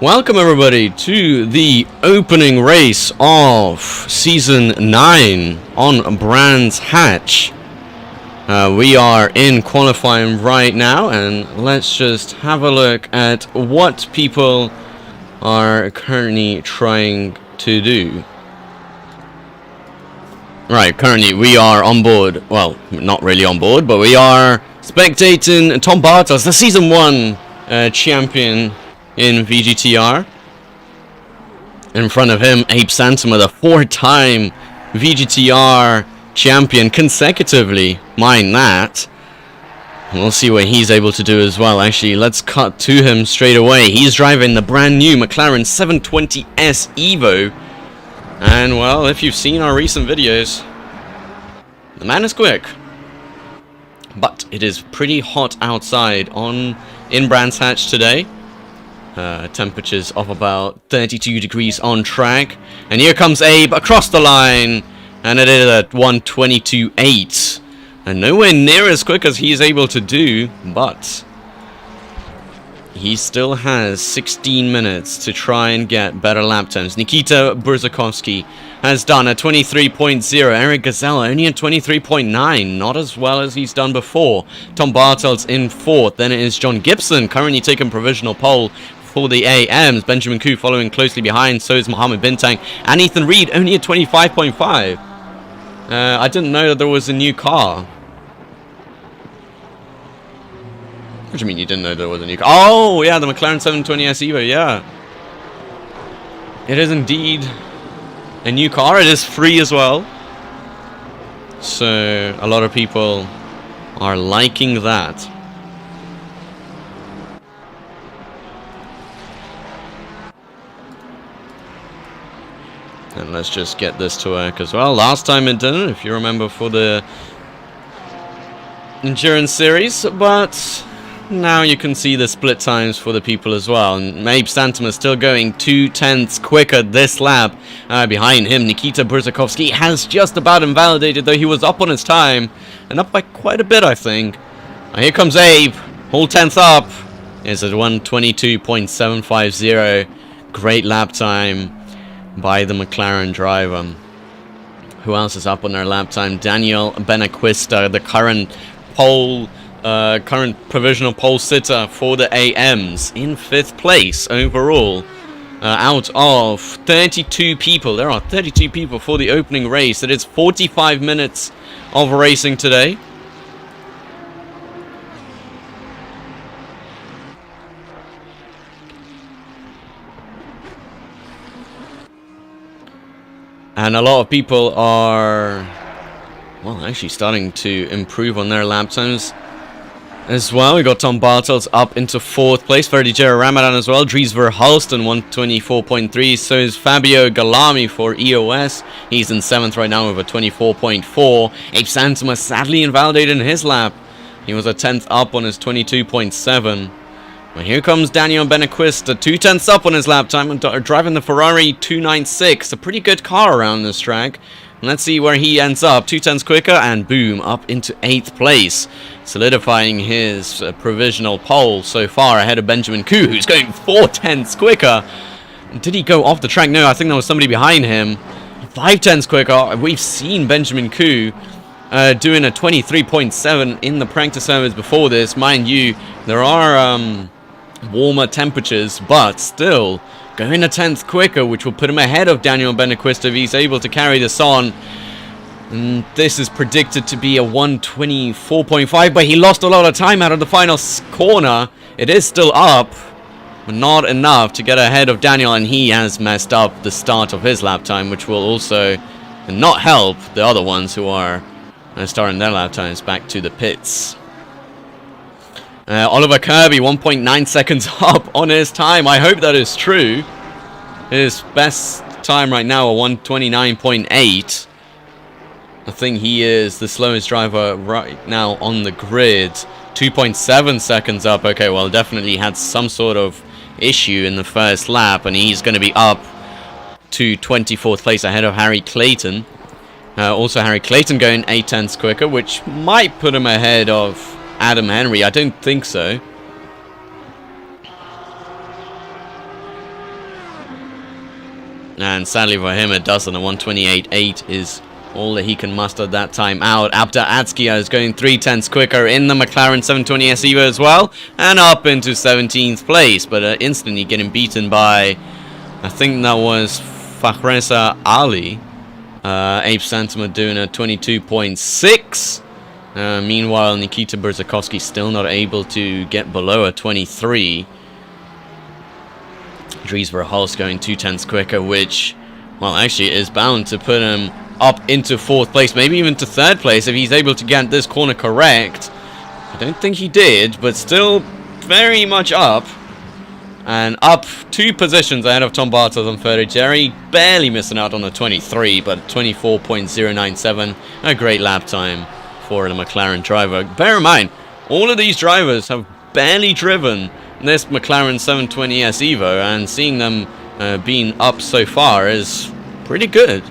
Welcome everybody to the opening race of Season 9 on Brands Hatch. We are in qualifying right now, and let's just have a look at what people are currently trying to do. Right, currently we are on board, well, not really on board, but we are spectating Tom Bartos, the Season 1 champion in VGTR. In front of him, Abe Santama, the 4-time VGTR champion consecutively. Mind that. We'll see what he's able to do as well. Actually, let's cut to him straight away. He's driving the brand new McLaren 720S Evo. And, well, if you've seen our recent videos, the man is quick. But it is pretty hot outside in Brands Hatch today. Temperatures of about 32 degrees on track. And here comes Abe across the line. And it is at 1:22.8. And nowhere near as quick as he is able to do. But he still has 16 minutes to try and get better lap times. Nikita Brzakovsky has done a 23.0. Eric Gazella only a 23.9. Not as well as he's done before. Tom Bartels in 4th. Then it is John Gibson currently taking provisional pole for the AMs. Benjamin Koo following closely behind. So is Mohammed Bintang. And Ethan Reed only a 25.5. I didn't know that there was a new car. What do you mean you didn't know there was a new car? Oh, yeah, the McLaren 720S Evo, yeah. It is indeed a new car. It is free as well. So, a lot of people are liking that. And let's just get this to work as well. Last time it didn't, if you remember, for the endurance series, but now you can see the split times for the people as well. And Abe Santama is still going 2/10ths quicker this lap. Behind him, Nikita Brzakovsky has just about invalidated, though he was up on his time, and up by quite a bit, I think. Here comes Abe, whole 10th up. It's at 1:22.750. Great lap time by the McLaren driver. Who else is up on their lap time? Daniel Benaquista, the current provisional pole sitter for the AMs, in 5th place overall. Out of 32 people, there are 32 people for the opening race. It is 45 minutes of racing today. And a lot of people are, well, actually starting to improve on their lap times as well. We got Tom Bartels up into 4th place. Ferdinand Ramadan as well. Dries Verhulsten 1:24.3. So is Fabio Galami for EOS. He's in 7th right now with a 24.4. Abe Santama sadly invalidated in his lap. He was a 10th up on his 22.7. Well, here comes Daniel Benaquista, 2/10ths up on his lap time, driving the Ferrari 296. A pretty good car around this track. And let's see where he ends up. 2/10ths quicker, and boom, up into 8th place. Solidifying his provisional pole so far ahead of Benjamin Koo, who's going 4/10ths quicker. Did he go off the track? No, I think there was somebody behind him. 5/10ths quicker. We've seen Benjamin Koo doing a 23.7 in the practice service before this. Mind you, there are warmer temperatures, but still going a 10th quicker, which will put him ahead of Daniel Benaquista if he's able to carry this on. And this is predicted to be a 1:24.5, but he lost a lot of time out of the final corner. It is still up, but not enough to get ahead of Daniel, and he has messed up the start of his lap time, which will also not help the other ones who are starting their lap times back to the pits. Oliver Kirby, 1.9 seconds up on his time. I hope that is true. His best time right now, a 1:29.8. I think he is the slowest driver right now on the grid. 2.7 seconds up. Okay, well, definitely had some sort of issue in the first lap, and he's going to be up to 24th place ahead of Harry Clayton. Also, Harry Clayton going 8/10ths quicker, which might put him ahead of Adam Henry. I don't think so. And sadly for him, it doesn't. A 128.8 is all that he can muster that time out. Abda Atskia is going 3/10ths quicker in the McLaren 720S Evo as well, and up into 17th place, but instantly getting beaten by, I think that was Fakhreza Ali. Abe Santima doing a 22.6. Meanwhile, Nikita Berzakovsky still not able to get below a 23. Dries Verhulst going 2/10ths quicker, which, well, actually is bound to put him up into 4th place, maybe even to 3rd place if he's able to get this corner correct. I don't think he did, but still very much up. And up 2 positions ahead of Tom Bartels and Ferry Jerry, barely missing out on the 23, but 24.097, a great lap time for the McLaren driver. Bear in mind, all of these drivers have barely driven this McLaren 720S Evo, and seeing them being up so far is pretty good.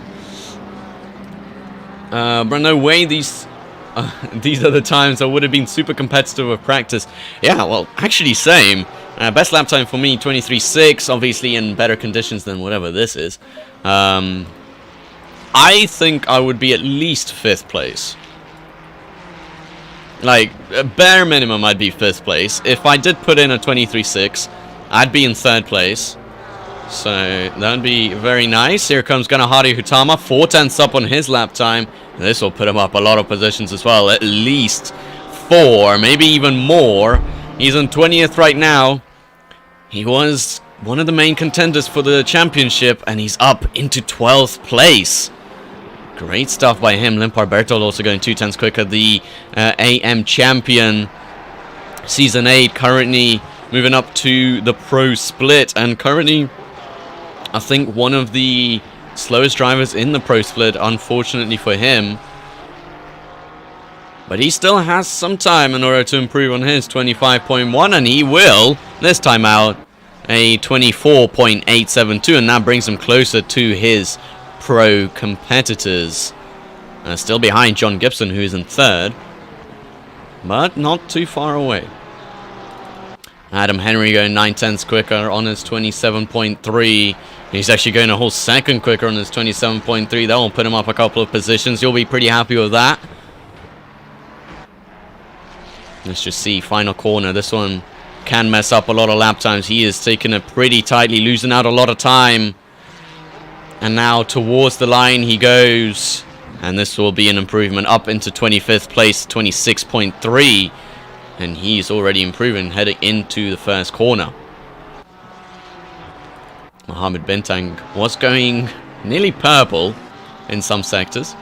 But no way these are the times that would have been super competitive with practice. Yeah, well, actually same. Best lap time for me, 23.6, obviously in better conditions than whatever this is. I think I would be at least 5th place. Like, bare minimum I'd be 5th place. If I did put in a 23.6, I'd be in 3rd place. So, that would be very nice. Here comes Ganahari Hutama, 4/10ths up on his lap time. This will put him up a lot of positions as well. At least 4, maybe even more. He's on 20th right now. He was one of the main contenders for the championship, and he's up into 12th place. Great stuff by him. Limpar Bertold also going 2/10ths quicker. The AM champion, Season 8, currently moving up to the Pro Split. And currently, I think one of the slowest drivers in the Pro Split, unfortunately for him. But he still has some time in order to improve on his 25.1, and he will, this time out, a 24.872, and that brings him closer to his pro competitors. Still behind John Gibson, who is in 3rd, but not too far away. Adam Henry going 9/10ths quicker on his 27.3. He's actually going a whole second quicker on his 27.3. That will put him up a couple of positions. You'll be pretty happy with that. Let's just see, final corner. This one can mess up a lot of lap times. He is taking it pretty tightly, losing out a lot of time. And now towards the line he goes. And this will be an improvement up into 25th place, 26.3. And he's already improving, heading into the first corner. Mohammed Bintang was going nearly purple in some sectors.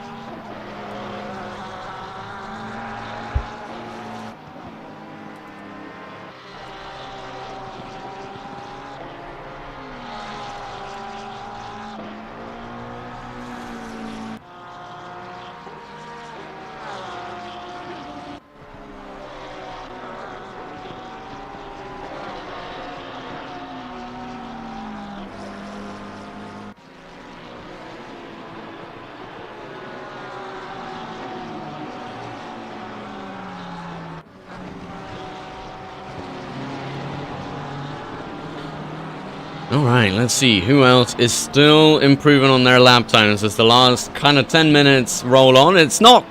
Alright, let's see who else is still improving on their lap times as the last kind of 10 minutes roll on. It's not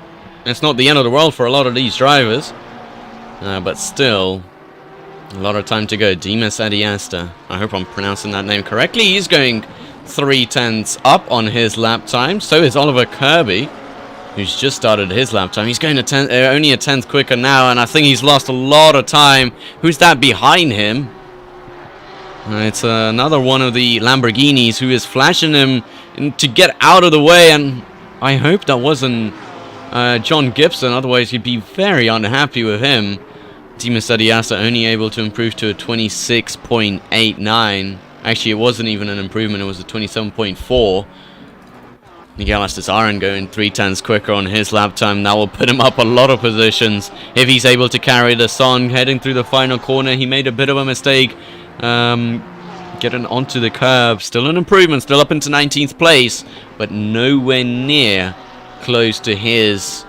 the end of the world for a lot of these drivers, but still a lot of time to go. Dimas Adiasta, I hope I'm pronouncing that name correctly. He's going 3/10ths up on his lap time. So is Oliver Kirby, who's just started his lap time. He's going to only a 10th quicker now, and I think he's lost a lot of time. Who's that behind him? It's another one of the Lamborghinis who is flashing him to get out of the way, and I hope that wasn't John Gibson, otherwise he'd be very unhappy with him. Dimas Adiasta only able to improve to a 26.89. Actually, it wasn't even an improvement, it was a 27.4. Miguel Astazarin going 3/10ths quicker on his lap time. That will put him up a lot of positions if he's able to carry this on. Heading through the final corner, he made a bit of a mistake. Getting onto the curb, still an improvement, still up into 19th place, but nowhere near close to his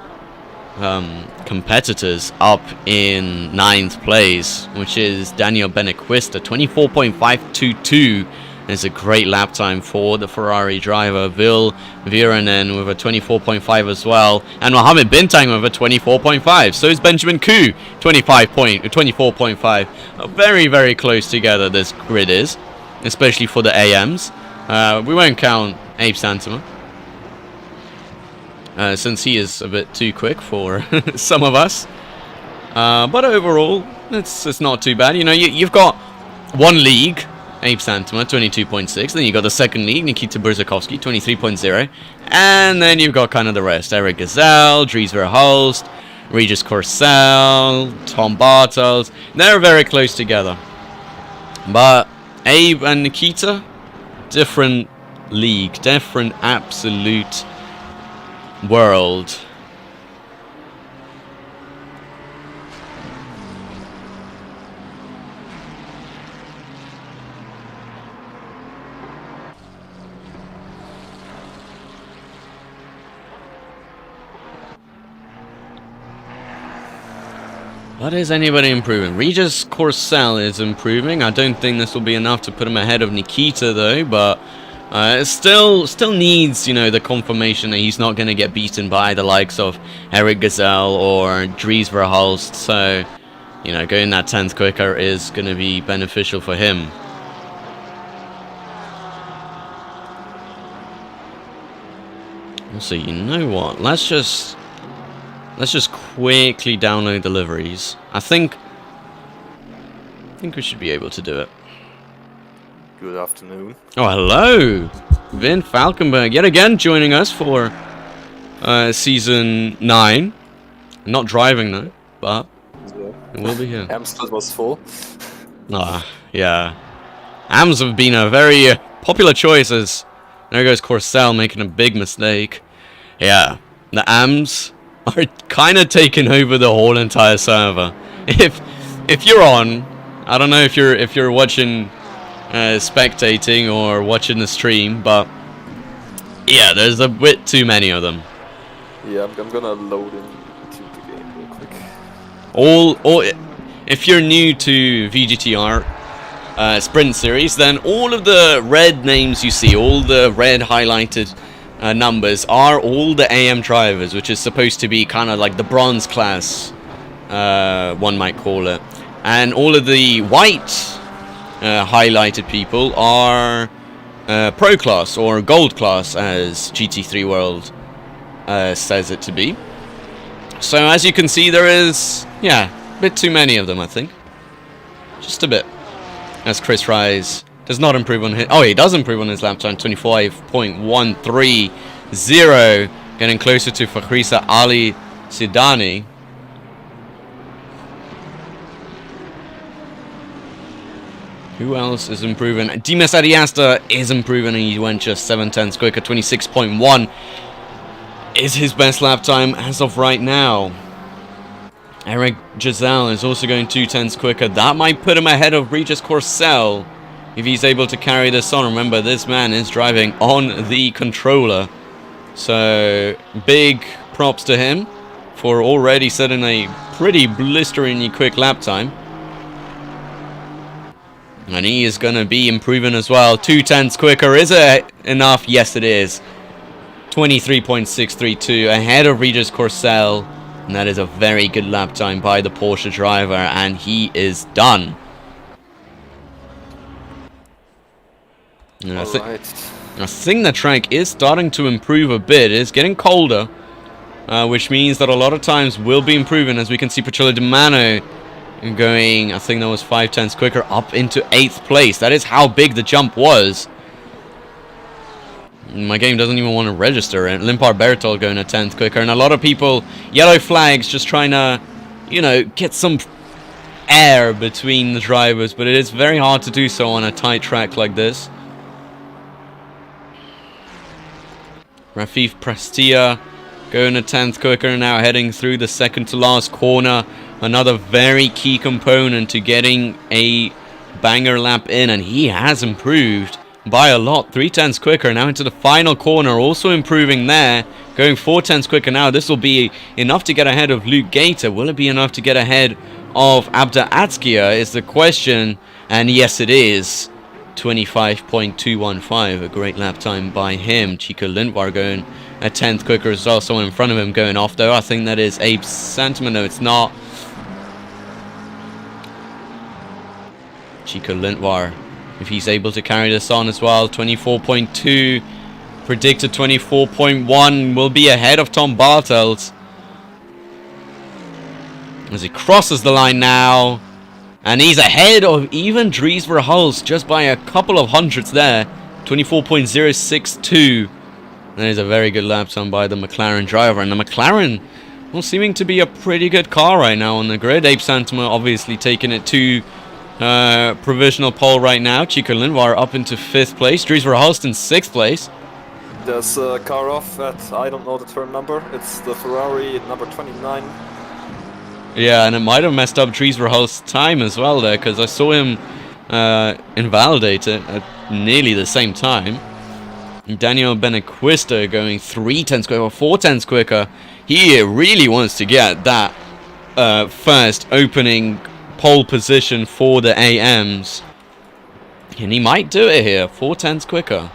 competitors up in 9th place, which is Daniel Benequista, 24.522. It's a great lap time for the Ferrari driver. Vil Viranen with a 24.5 as well. And Mohammed Bintang with a 24.5. So is Benjamin Koo, 24.5. Very, very close together this grid is. Especially for the AMs. We won't count Abe Santama. Since he is a bit too quick for some of us. But overall, it's not too bad. You know, you've got one league, Abe Santama, 22.6. Then you got the second league, Nikita Berzakovsky, 23.0. And then you've got kind of the rest. Eric Gazelle, Dries Verhulst, Regis Courcelle, Tom Bartels. They're very close together. But Abe and Nikita, different league, different absolute world. What is anybody improving? Regis Courcelle is improving. I don't think this will be enough to put him ahead of Nikita though, but it still needs, you know, the confirmation that he's not going to get beaten by the likes of Eric Gazelle or Dries Verhulst. So, you know, going that 10th quicker is going to be beneficial for him. Also, you know what? Let's just quickly download the liveries. I think we should be able to do it. Good afternoon. Oh, hello! Vin Falkenberg, yet again joining us for Season 9. Not driving though, but it will be here. Amstel was full. Yeah. AMs have been a very popular choice as there goes Courcelle making a big mistake. Yeah, the AMs are kind of taking over the whole entire server. If you're on, I don't know if you're watching, spectating or watching the stream, but yeah, there's a bit too many of them. Yeah, I'm gonna load into the game real quick. If you're new to VGTR Sprint Series, then all of the red names you see, all the red highlighted numbers are all the AM drivers, which is supposed to be kind of like the bronze class, one might call it. And all of the white highlighted people are pro class or gold class, as GT3 World says it to be. So as you can see, there is, yeah, a bit too many of them, I think. Just a bit. As Chris Rise does not improve on his... Oh, he does improve on his lap time. 25.130. Getting closer to Fakhrisa Ali Sidani. Who else is improving? Dimas Ariasta is improving, and he went just 7/10 quicker. 26.1 is his best lap time as of right now. Eric Giselle is also going 2/10 quicker. That might put him ahead of Regis Courcelle if he's able to carry this on. Remember, this man is driving on the controller. So, big props to him for already setting a pretty blisteringly quick lap time. And he is going to be improving as well. 2/10 quicker. Is it enough? Yes, it is. 23.632 ahead of Regis Courcelle. And that is a very good lap time by the Porsche driver. And he is done. And I think the track is starting to improve a bit. It's getting colder. Which means that a lot of times will be improving. As we can see, Pacello Di Mano going, I think that was 5/10 quicker, up into 8th place. That is how big the jump was. My game doesn't even want to register it. Limpar Bertol going a 10th quicker. And a lot of people, yellow flags, just trying to, you know, get some air between the drivers. But it is very hard to do so on a tight track like this. Rafif Prestia going a 10th quicker, now heading through the second to last corner. Another very key component to getting a banger lap in, and he has improved by a lot. 3/10 quicker now into the final corner, also improving there, going 4/10 quicker now. This will be enough to get ahead of Luke Gator. Will it be enough to get ahead of Abda Atskia is the question, and yes it is. 25.215, a great lap time by him. Chico Lindvar going a 10th quicker as well. Someone in front of him going off though. I think that is Abe Santama. No, it's not. Chico Lindvar, if he's able to carry this on as well. 24.2, predicted 24.1, will be ahead of Tom Bartels as he crosses the line now. And he's ahead of even Dries Verhulst just by a couple of hundredths there. 24.062. That is a very good lap time by the McLaren driver. And the McLaren, well, seeming to be a pretty good car right now on the grid. Abe Santama obviously taking it to provisional pole right now. Chico Lindvar up into 5th place. Dries Verhulst in 6th place. There's a car off at, I don't know the turn number. It's the Ferrari number 29. Yeah, and it might have messed up Dries Verhulst's time as well there, because I saw him invalidate it at nearly the same time. Daniel Benequista going 3/10 quicker, 4/10 quicker. He really wants to get that first opening pole position for the AMs. And he might do it here, 4/10 quicker.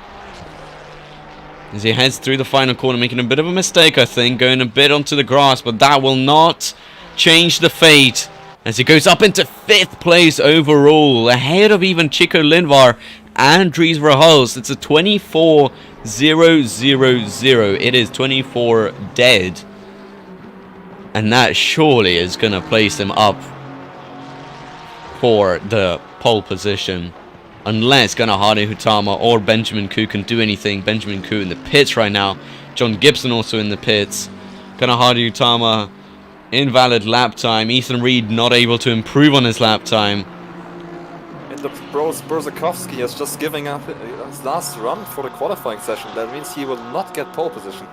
As he heads through the final corner, making a bit of a mistake, I think, going a bit onto the grass, but that will not change the fate as he goes up into 5th place overall, ahead of even Chico Lindvar and Dries Verhulst. It's a 24.000. It is 24 dead, and that surely is going to place him up for the pole position, unless Ganahari Hutama or Benjamin Koo can do anything. Benjamin Koo in the pits right now. John Gibson also in the pits. Ganahari Hutama, invalid lap time. Ethan Reed not able to improve on his lap time. And the Brozakowski is just giving up his last run for the qualifying session. That means he will not get pole position.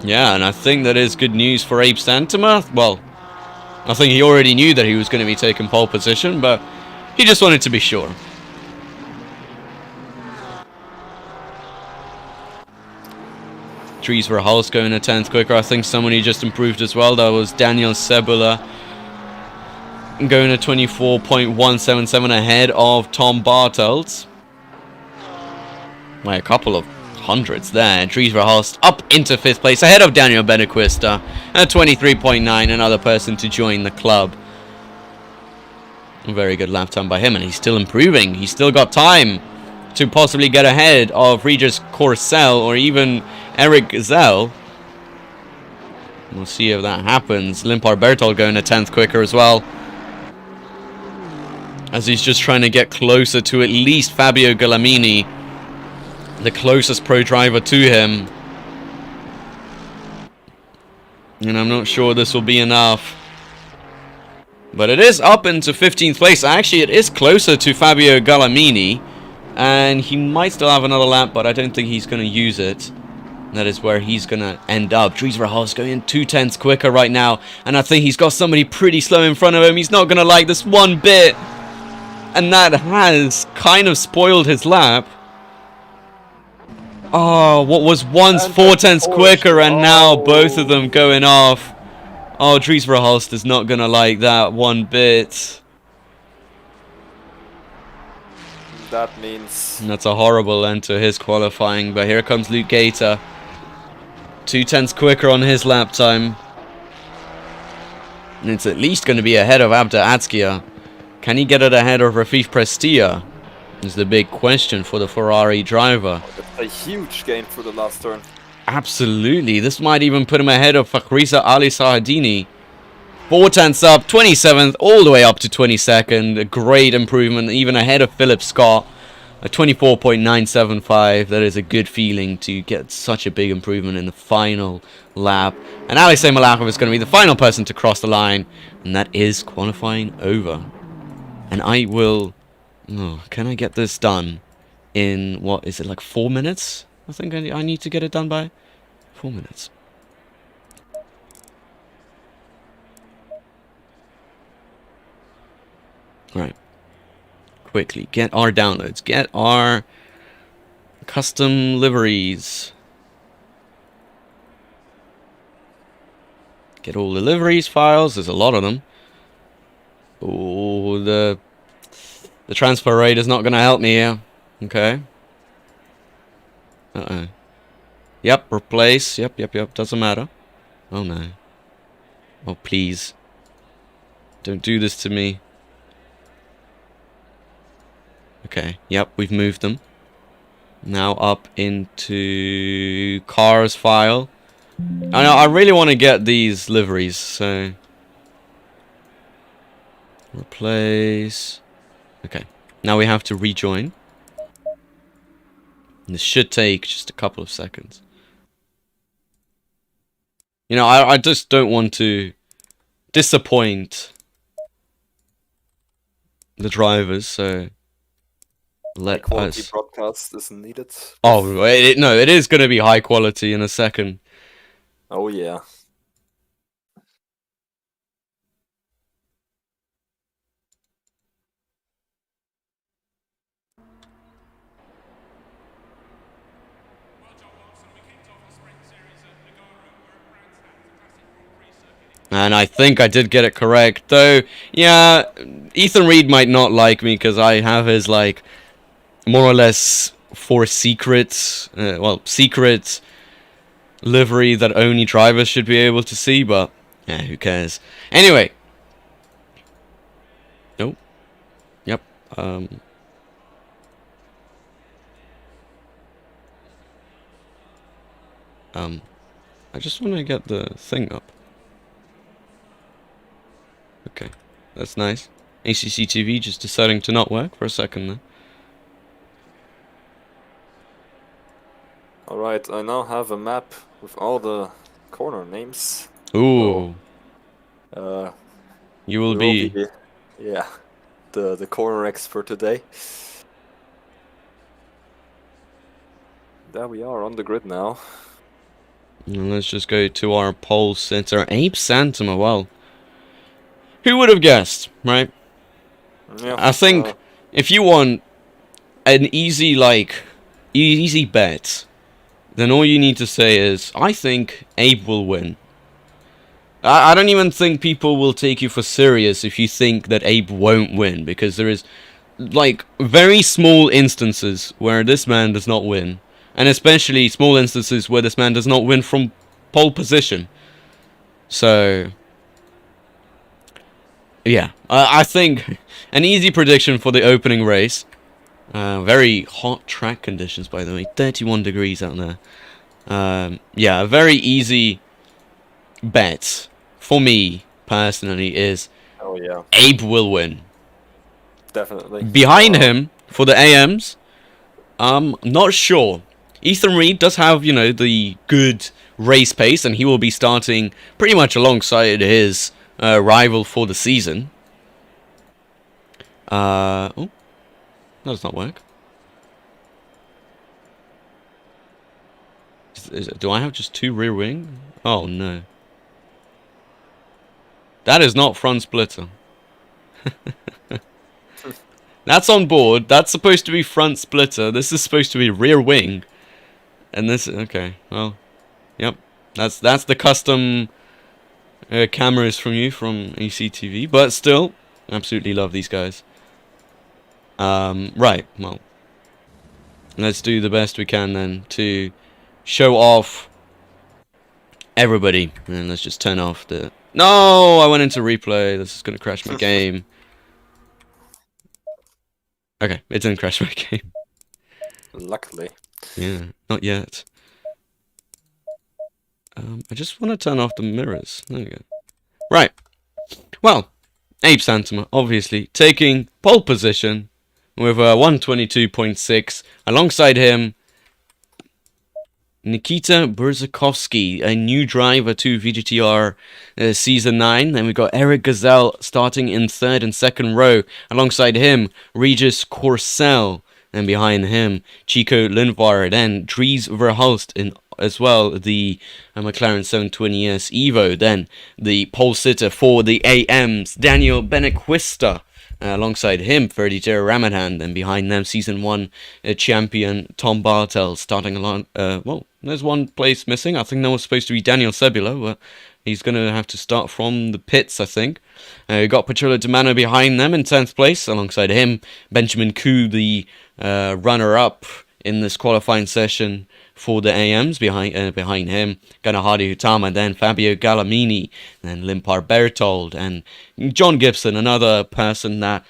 Yeah, and I think that is good news for Abe Santama. Well, I think he already knew that he was going to be taking pole position, but he just wanted to be sure. Dries Verhulst going a 10th quicker. I think someone who just improved as well, that was Daniel Cebula, going a 24.177 ahead of Tom Bartels by a couple of hundredths there. Dries Verhulst up into 5th place ahead of Daniel Benequista at 23.9, another person to join the club. A very good lap time by him, and he's still improving. He's still got time to possibly get ahead of Regis Courcelle or even Eric Zell. We'll see if that happens. Limpar Bertol going a 10th quicker as well, as he's just trying to get closer to at least Fabio Guglielmini, the closest pro driver to him. And I'm not sure this will be enough, but it is up into 15th place. Actually, it is closer to Fabio Guglielmini, and he might still have another lap, but I don't think he's going to use it. That is where he's going to end up. Dries Verhulst going in 2/10 quicker right now, and I think he's got somebody pretty slow in front of him. He's not going to like this one bit, and that has kind of spoiled his lap. Oh, what was once 4/10 quicker, and now both of them going off. Oh, Dries Verhulst is not going to like that one bit. That means... And that's a horrible end to his qualifying, but here comes Luke Gator. 2/10 quicker on his lap time. And it's at least going to be ahead of Abda Atskia. Can he get it ahead of Rafif Prestia? Is the big question for the Ferrari driver. It's a huge gain for the last turn. Absolutely. This might even put him ahead of Fakhriza Ali Sahadini. 4/10 up, 27th, all the way up to 22nd. A great improvement, even ahead of Philip Scott. A 24.975. That is a good feeling to get such a big improvement in the final lap. And Alexei Malachov is going to be the final person to cross the line. And that is qualifying over. And I will... Oh, can I get this done in, what is it, like 4 minutes? I think I need to get it done by 4 minutes. Right. Quickly, get our downloads. Get our custom liveries. Get all the liveries files. There's a lot of them. Oh, the The transfer rate is not going to help me here. Okay. Uh-oh. Yep, replace. Yep. Doesn't matter. Oh, no. Oh, please. Don't do this to me. Okay. Yep, we've moved them. Now up into cars file. I know, I really want to get these liveries, so... Replace... Okay. Now we have to rejoin. This should take just a couple of seconds. You know, I just don't want to disappoint the drivers, so let Quality us... broadcast is needed. Oh, no, it is going to be high quality in a second. Oh yeah. And I think I did get it correct, though, yeah, Ethan Reed might not like me because I have his, like, more or less for secret livery that only drivers should be able to see, but, yeah, who cares. Anyway. Nope. Yep. I just want to get the thing up. Okay, that's nice. ACC TV just deciding to not work for a second there. Alright, I now have a map with all the corner names. Ooh. So, you will be... Yeah, the corner expert today. There we are on the grid now. And let's just go to our pole sitter, Abe Santama. Well, who would have guessed, right? Yeah, I think if you want an easy, easy bet, then all you need to say is, I think Abe will win. I don't even think people will take you for serious if you think that Abe won't win, because there is, like, very small instances where this man does not win. And especially small instances where this man does not win from pole position. So, yeah, I think an easy prediction for the opening race. Very hot track conditions, by the way. 31 degrees out there. Yeah, a very easy bet for me, personally, is Abe will win. Definitely. Behind him, for the AMs, not sure. Ethan Reed does have, you know, the good race pace, and he will be starting pretty much alongside his rival for the season. Oh, that does not work. Do I have just two rear wing? Oh, no. That is not front splitter. That's on board. That's supposed to be front splitter. This is supposed to be rear wing. And this, okay, well, yep. That's the custom cameras from you, from ECTV. But still, absolutely love these guys. Right, well, let's do the best we can then to show off everybody. And let's just turn off the... No, I went into replay. This is going to crash my game. Okay, it didn't crash my game. Luckily. Yeah, not yet. I just want to turn off the mirrors. There we go. Right. Well, Abe Santama, obviously, taking pole position with a 122.6. Alongside him, Nikita Berzakovsky, a new driver to VGTR Season 9. Then we've got Eric Gazelle starting in third and second row. Alongside him, Regis Corsell. And behind him, Chico Lindvar. Then Dries Verhulst in as well, the McLaren 720S Evo. Then the pole sitter for the AMs, Daniel Benequista. Alongside him, VGTR Ramadan. Then behind them, Season 1 champion Tom Bartel starting along. Well, there's one place missing. I think that was supposed to be Daniel Sebula, but He's going to have to start from the pits, I think. We've got Petrillo Demano behind them in 10th place. Alongside him, Benjamin Koo, the runner-up in this qualifying session for the AMs. Behind him, Ganahadi Hutama, then Fabio Galamini, then Limpar Bertold, and John Gibson, another person that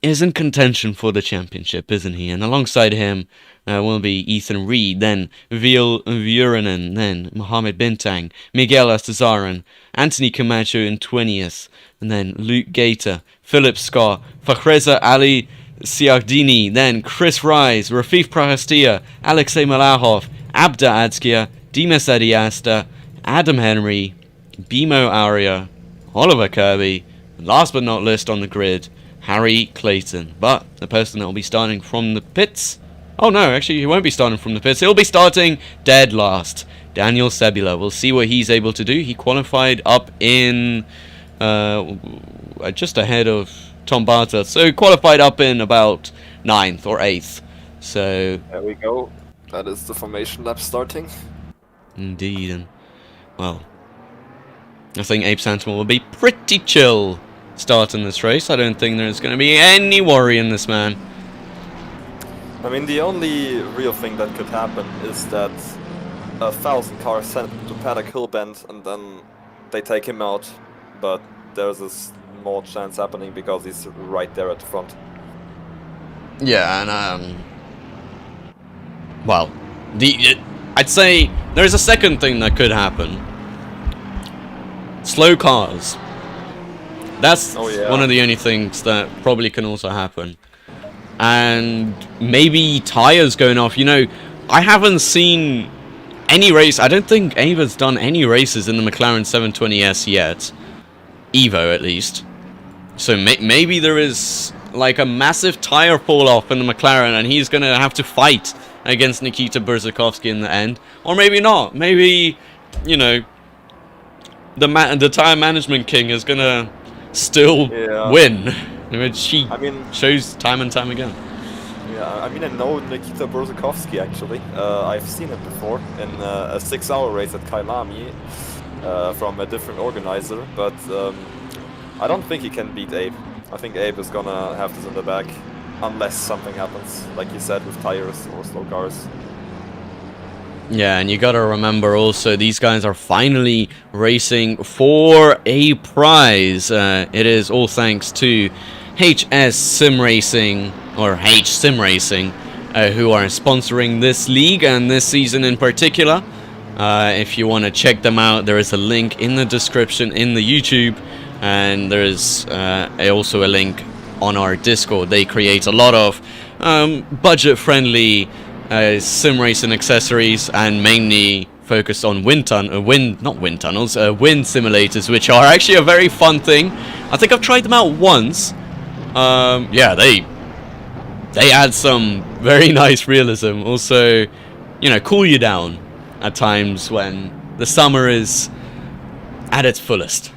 is in contention for the championship, isn't he? And alongside him will be Ethan Reed, then Vil Vuranen, then Mohamed Bintang, Miguel Astazaran, Anthony Camacho in 20th, and then Luke Gator, Philip Scott, Fakhreza Ali Siardini, then Chris Rise, Rafif Prahastia, Alexei Malahov, Abda Adskia, Dimas Adiasta, Adam Henry, Bimo Aria, Oliver Kirby, and last but not least on the grid, Harry Clayton. But the person that will be starting from the pits... Oh no, actually he won't be starting from the pits. He'll be starting dead last. Daniel Sebula. We'll see what he's able to do. He qualified up in... just ahead of Tom Barta. So he qualified up in about 9th or 8th. So... There we go. That is the formation lap starting. Indeed. And, well, I think Abe Santamore will be pretty chill starting this race. I don't think there's going to be any worry in this man. I mean, the only real thing that could happen is that 1,000 cars send him to Paddock Hill Bend and then they take him out. But there's a small chance happening because he's right there at the front. Yeah, and well, I'd say there's a second thing that could happen. Slow cars. That's one of the only things that probably can also happen. And maybe tires going off. You know, I haven't seen any race. I don't think Ava's done any races in the McLaren 720S yet. Evo, at least. So maybe there is like a massive tire fall off in the McLaren and he's going to have to fight against Nikita Berzakovsky in the end. Or maybe not. Maybe, you know, the tire management king is going to still win, which he shows time and time again. Yeah, I mean, I know Nikita Berzakovsky actually. I've seen it before in a 6-hour race at Kailami from a different organizer, but I don't think he can beat Abe. I think Abe is gonna have this in the bag, unless something happens, like you said, with tires or slow cars. Yeah, and you gotta remember also, these guys are finally racing for a prize. It is all thanks to HS Sim Racing, or H Sim Racing, who are sponsoring this league and this season in particular. If you want to check them out, there is a link in the description in the YouTube, and there is also a link on our Discord. They create a lot of budget-friendly sim racing accessories and mainly focused on wind simulators, which are actually a very fun thing. I think I've tried them out once. Yeah, they add some very nice realism. Also, you know, cool you down at times when the summer is at its fullest.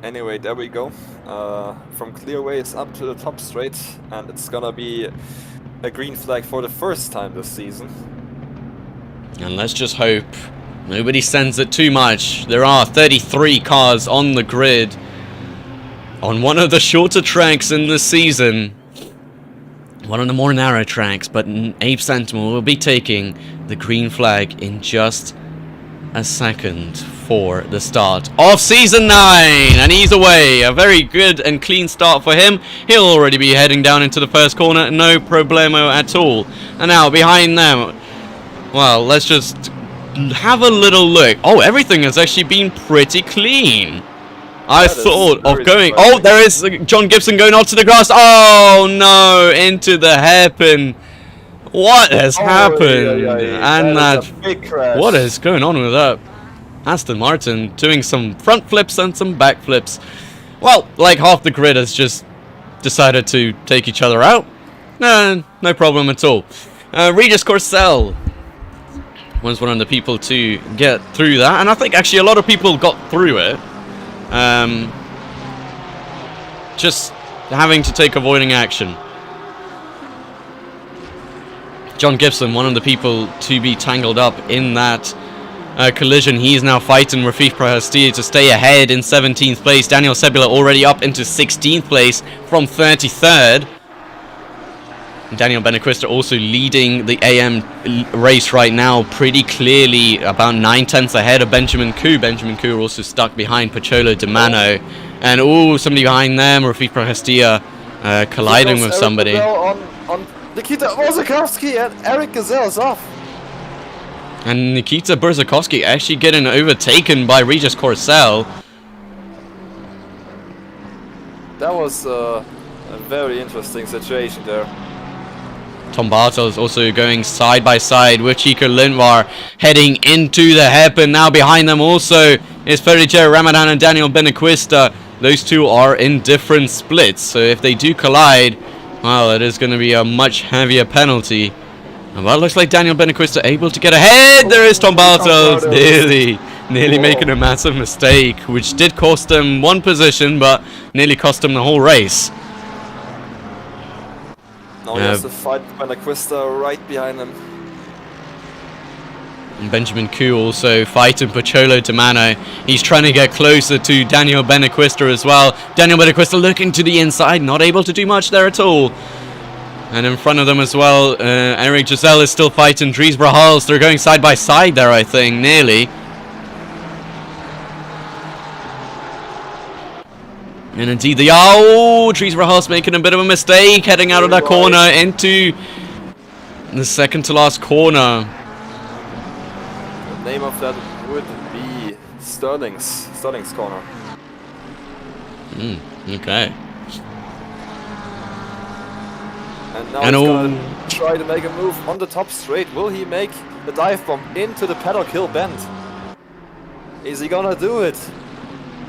Anyway, there we go. From clearways up to the top straight, and it's gonna be a green flag for the first time this season. And let's just hope nobody sends it too much. There are 33 cars on the grid on one of the shorter tracks in this season. One of the more narrow tracks, but Abe Santamore will be taking the green flag in just a second for the start of Season 9. And he's away. A very good and clean start for him. He'll already be heading down into the first corner. No problemo at all. And now behind them, well, let's just have a little look. Oh, everything has actually been pretty clean. I thought of going... Oh, there is John Gibson going off to the grass. Oh, no. Into the hairpin. What has happened? And what is going on with that? Aston Martin doing some front flips and some back flips. Well, like half the grid has just decided to take each other out. No problem at all. Regis Corsell was one of the people to get through that. And I think actually a lot of people got through it. Just having to take avoiding action. John Gibson, one of the people to be tangled up in that collision. He's now fighting Rafik Prahasti to stay ahead in 17th place. Daniel Sebula already up into 16th place from 33rd. Daniel Benaquista also leading the AM race right now pretty clearly, about 9/10 ahead of Benjamin Koo. Benjamin Koo also stuck behind Pocholo Di Mano. And somebody behind them, Rafik Prahastia colliding with somebody. On Nikita Borzakowski, and Eric Gazelle's off. And Nikita Berzakowski actually getting overtaken by Regis Corsell. That was a very interesting situation there. Tom Bartels also going side by side with Chico Lindvar, heading into the hairpin. Now behind them also is Ferrigero Ramadan and Daniel Benaquista. Those two are in different splits, so if they do collide, well, it is going to be a much heavier penalty. Well, it looks like Daniel Benaquista able to get ahead. There is Tom Bartels, nearly making a massive mistake, which did cost him one position, but nearly cost him the whole race. Now he has to fight Benaquista right behind him. And Benjamin Koo also fighting Pocholo Di Mano. He's trying to get closer to Daniel Benaquista as well. Daniel Benaquista looking to the inside, not able to do much there at all. And in front of them as well, Eric Giselle is still fighting Dries Brahals. They're going side by side there, I think, nearly. And indeed they are. Oh, Dries Brahals making a bit of a mistake, heading out of that corner into the second to last corner. The name of that would be Sterling's corner. Okay. And now he's gonna try to make a move on the top straight. Will he make the dive bomb into the paddock hill bend? Is he gonna do it?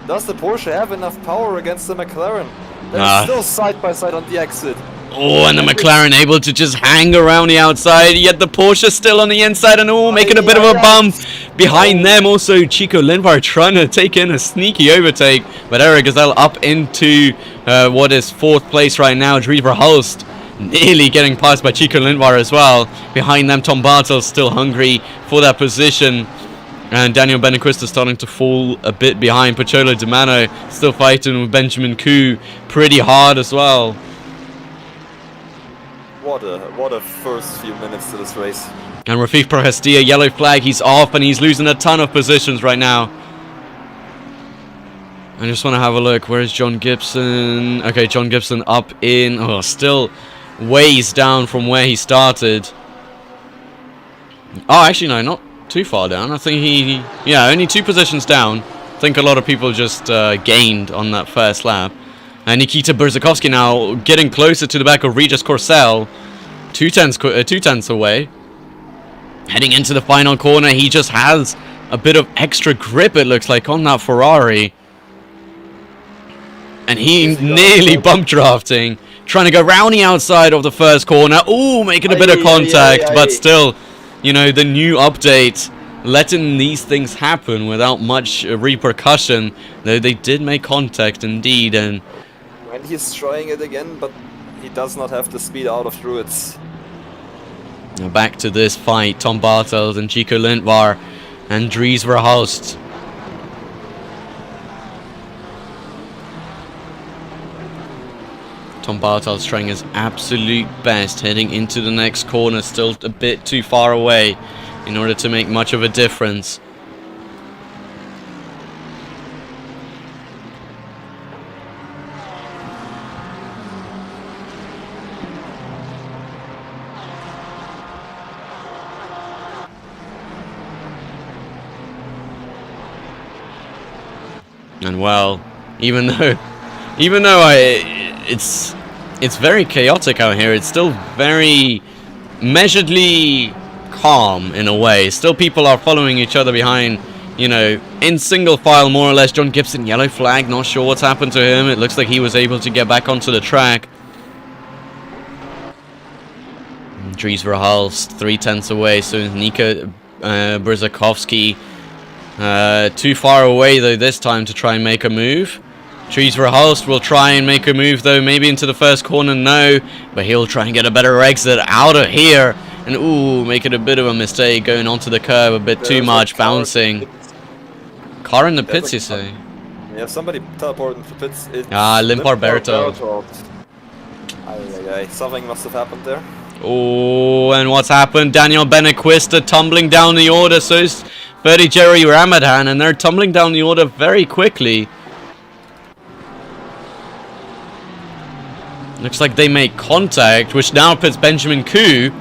Does the Porsche have enough power against the McLaren? They're still side by side on the exit. Oh, and the McLaren able to just hang around the outside, yet the Porsche still on the inside, and making a bit of a bump. Behind them also Chico Lindvar trying to take in a sneaky overtake, but Eric Gazelle up into what is 4th place right now. Dries Verhulst nearly getting passed by Chico Lindvar as well. Behind them Tom Bartels still hungry for that position. And Daniel Benaquista starting to fall a bit behind. Pocholo Di Mano still fighting with Benjamin Koo pretty hard as well. What a first few minutes to this race. And Rafik Prahastia, yellow flag, he's off and he's losing a ton of positions right now. I just want to have a look. Where's John Gibson? Okay, John Gibson up in... still ways down from where he started. Oh, actually no, not too far down. I think only 2 positions down. I think a lot of people just gained on that first lap. And Nikita Berzakowski now getting closer to the back of Regis Corsell. 2 tenths away. Heading into the final corner. He just has a bit of extra grip, it looks like, on that Ferrari. And he nearly bump drafting. Trying to go round the outside of the first corner. Ooh, making a bit of contact. But still, you know, the new update letting these things happen without much repercussion. Though they did make contact indeed. And when he's trying it again, but he does not have the speed out of Druids. Now back to this fight. Tom Bartels and Chico Lindvar and Dries Verhulst. Tom Bartels trying his absolute best, heading into the next corner, still a bit too far away in order to make much of a difference. And well, even though it's very chaotic out here, it's still very measuredly calm in a way. Still people are following each other behind, you know, in single file more or less. John Gibson, yellow flag, not sure what's happened to him. It looks like he was able to get back onto the track. Dries Verhulst 3 tenths away, so Nico Berzakowski too far away though this time to try and make a move. Dries Verhulst will try and make a move though, maybe into the first corner, no, but he'll try and get a better exit out of here. And ooh, making a bit of a mistake, going onto the curb a bit too much, bouncing. Car in the pits, you say? Yeah, somebody teleported into the pits. It's Limpar Berthold. Something must have happened there. Oh, and what's happened? Daniel Benequista tumbling down the order, so is Ferdy Jerry Ramadan, and they're tumbling down the order very quickly. Looks like they make contact, which now puts Benjamin Koo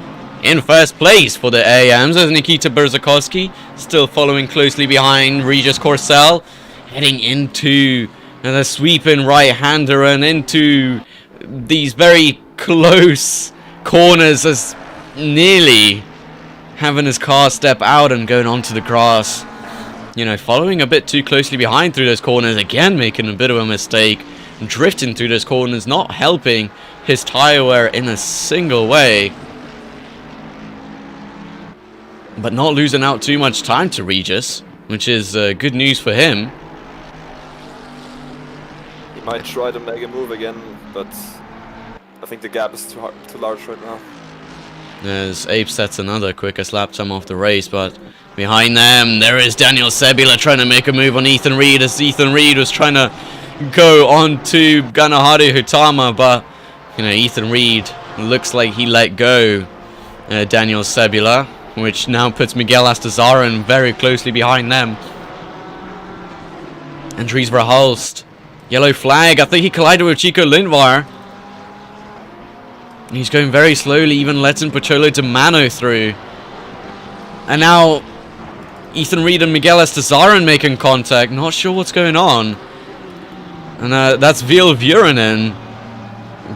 in first place for the AMs, as Nikita Berzakovsky still following closely behind Regis Courcelle, heading into the sweeping right-hander and into these very close corners, as nearly having his car step out and going onto the grass. You know, following a bit too closely behind through those corners, again making a bit of a mistake, drifting through those corners, not helping his tire wear in a single way. But not losing out too much time to Regis, which is good news for him. He might try to make a move again, but I think the gap is too large right now. As Abe sets another quickest lap time of the race, but behind them, there is Daniel Sebula trying to make a move on Ethan Reed, as Ethan Reed was trying to go on to Ganahari Hutama, but you know, Ethan Reed looks like he let go Daniel Sebula, which now puts Miguel Astazarin very closely behind them. Andries Verhulst, yellow flag. I think he collided with Chico Lindvar. He's going very slowly, even letting Pocholo de Mano through. And now Ethan Reed and Miguel Astazarin making contact. Not sure what's going on. And that's Viel Vurenin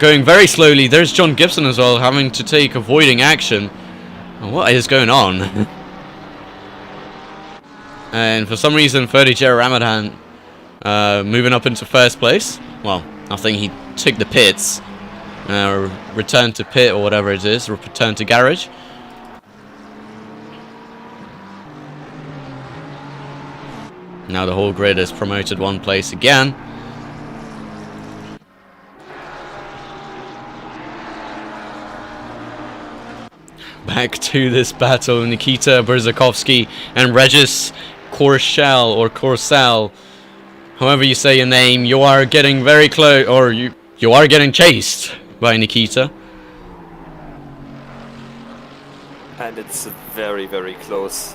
going very slowly. There's John Gibson as well, having to take avoiding action. What is going on? And for some reason, Ferdy Jer Ramadan moving up into first place. Well, I think he took the pits. Return to pit or whatever it is. Return to garage. Now the whole grid is promoted one place again. Back to this battle, Nikita Berzakovsky and Regis Courcelle, however you say your name. You are getting very close, or you are getting chased by Nikita. And it's very, very close.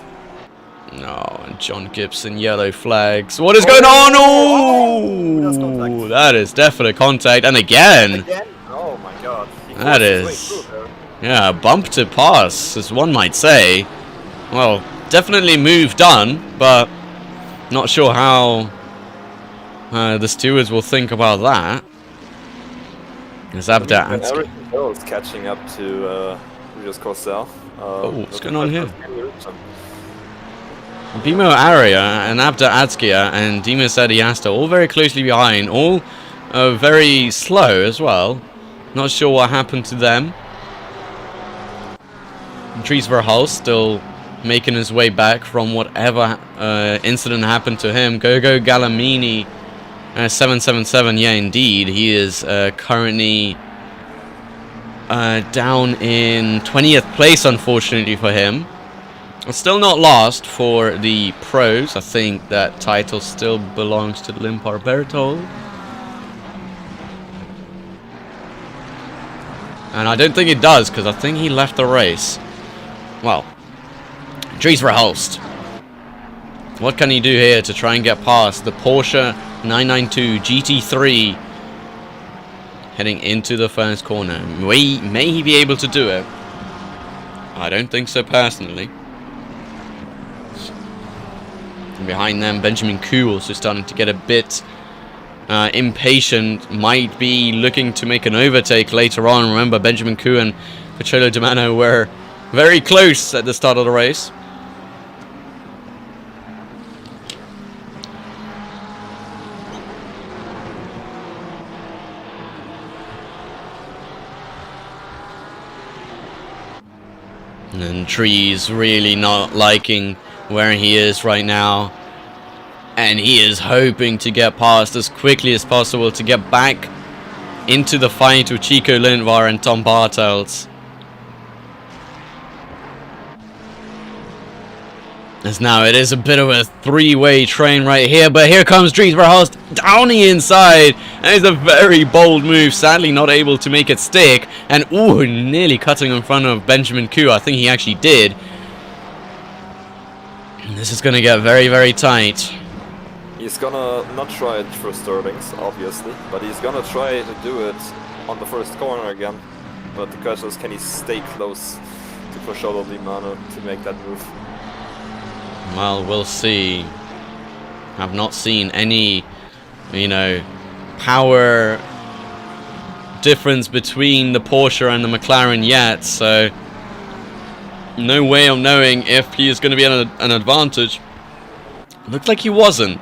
No, and John Gibson, yellow flags. What is going on? Oh, that is definite contact. And again. Oh my god. That is, yeah, bump to pass, as one might say. Well, definitely move done, but not sure how the stewards will think about that. As Abda Everything else catching up to Regis Courcelle. Oh, what's going on here? Bimo Aria and Abda Adskia and Dimas Adiasta all very closely behind, all very slow as well. Not sure what happened to them. Dries Verhulst still making his way back from whatever incident happened to him. Gogo Galamini 777, yeah indeed, he is currently down in 20th place, unfortunately for him. Still not lost for the pros. I think that title still belongs to Limpar Berthold. And I don't think it does, because I think he left the race. Well, Dries Verhulst. What can he do here to try and get past the Porsche 992 GT3 heading into the first corner? May he be able to do it? I don't think so personally. And behind them, Benjamin Koo also starting to get a bit impatient. Might be looking to make an overtake later on. Remember, Benjamin Koo and Pocholo de Mano were very close at the start of the race. And Tree's really not liking where he is right now. And he is hoping to get past as quickly as possible to get back into the fight with Chico Lindvar and Tom Bartels. As now it is a bit of a three-way train right here, but here comes Dries Verhulst down the inside, and it's a very bold move, sadly not able to make it stick, and ooh, nearly cutting in front of Benjamin Koo. I think he actually did. And this is going to get very, very tight. He's gonna not try it for Sterling's, obviously, but he's gonna try to do it on the first corner again. But the question is, can he stay close to Peugeot Limano to make that move? Well, we'll see. I've not seen any, you know, power difference between the Porsche and the McLaren yet, so no way of knowing if he is going to be an advantage. Looked like he wasn't.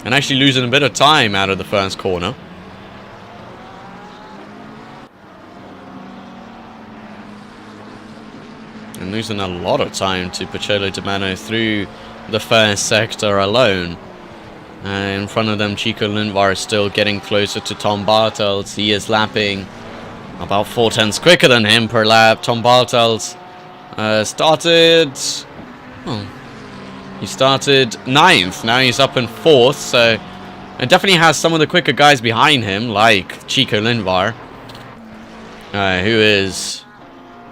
And actually losing a bit of time out of the first corner. And losing a lot of time to Peugeot Limano through the first sector alone. In front of them, Chico Lindvar is still getting closer to Tom Bartels. He is lapping about 4 tenths quicker than him per lap. Tom Bartels started... Oh, he started 9th. Now he's up in 4th. So it definitely has some of the quicker guys behind him, like Chico Lindvar, who is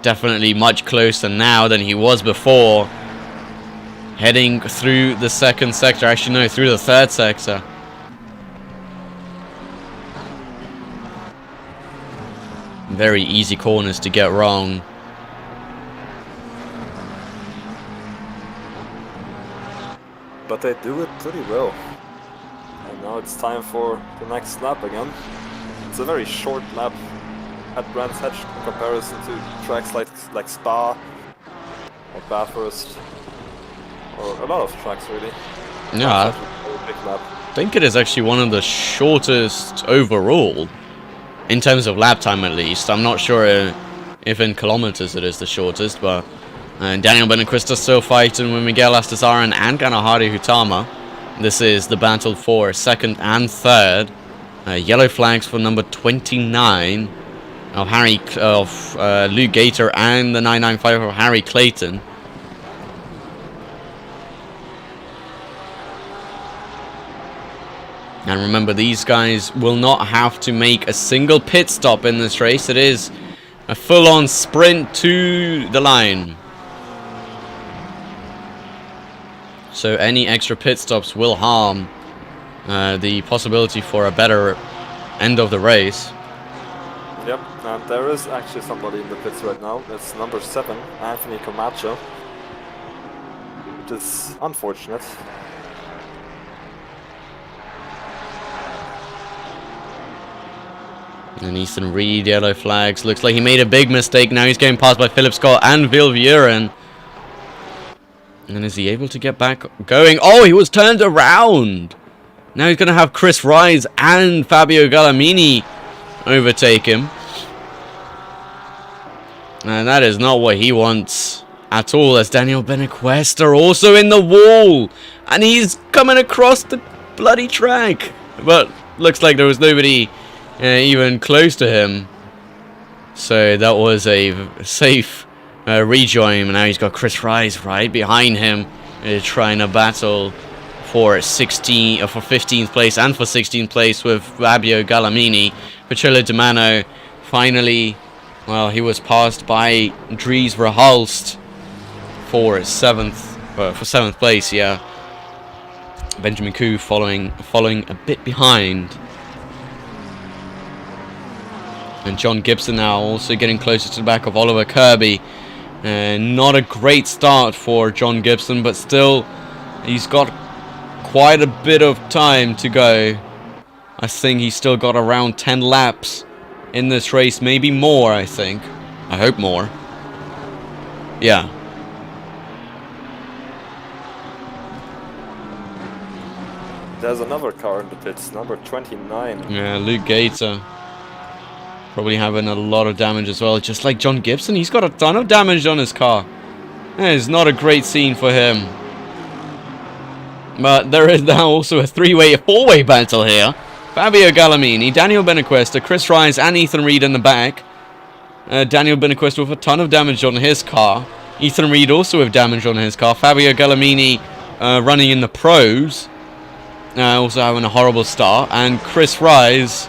definitely much closer now than he was before, heading through the second sector. Actually, no, through the third sector. Very easy corners to get wrong. But they do it pretty well. And now it's time for the next lap again. It's a very short lap at Brands Hatch in comparison to tracks like Spa or Bathurst, or a lot of tracks really. Yeah, Big lap. I think it is actually one of the shortest overall, in terms of lap time at least. I'm not sure if in kilometers it is the shortest, but Daniel Benquista still fighting with Miguel Astazaran and Kanahari Hutama. This is the battle for second and third. Yellow flags for number 29 of Luke Gator and the 995 of Harry Clayton. And remember, these guys will not have to make a single pit stop in this race. It is a full-on sprint to the line. So any extra pit stops will harm the possibility for a better end of the race. Yep, and there is actually somebody in the pits right now. It's number 7, Anthony Camacho, which is unfortunate. And Ethan Reed, yellow flags. Looks like he made a big mistake. Now he's getting passed by Philip Scott and Vilvieren. And is he able to get back going? Oh, he was turned around. Now he's going to have Chris Rise and Fabio Gallamini overtake him. And that is not what he wants at all, as Daniel Benequesta also in the wall. And he's coming across the bloody track. But looks like there was nobody even close to him. So that was a safe rejoin. And now he's got Chris Rise right behind him, trying to battle for 15th place and for 16th place with Fabio Gallamini. Peugeot Limano finally, well, he was passed by Dries Verhulst for 7th place. Yeah, Benjamin Koo following a bit behind. And John Gibson now also getting closer to the back of Oliver Kirby. Not a great start for John Gibson, but still he's got quite a bit of time to go. I think he's still got around 10 laps in this race, maybe more, I think. I hope more. Yeah. There's another car in the pits, number 29. Yeah, Luke Gator. Probably having a lot of damage as well. Just like John Gibson, he's got a ton of damage on his car. It's not a great scene for him. But there is now also a four-way battle here. Fabio Gallamini, Daniel Benequesta, Chris Rise and Ethan Reed in the back. Daniel Benequesta with a ton of damage on his car. Ethan Reed also with damage on his car. Fabio Gallamini running in the pros, also having a horrible start. And Chris Rise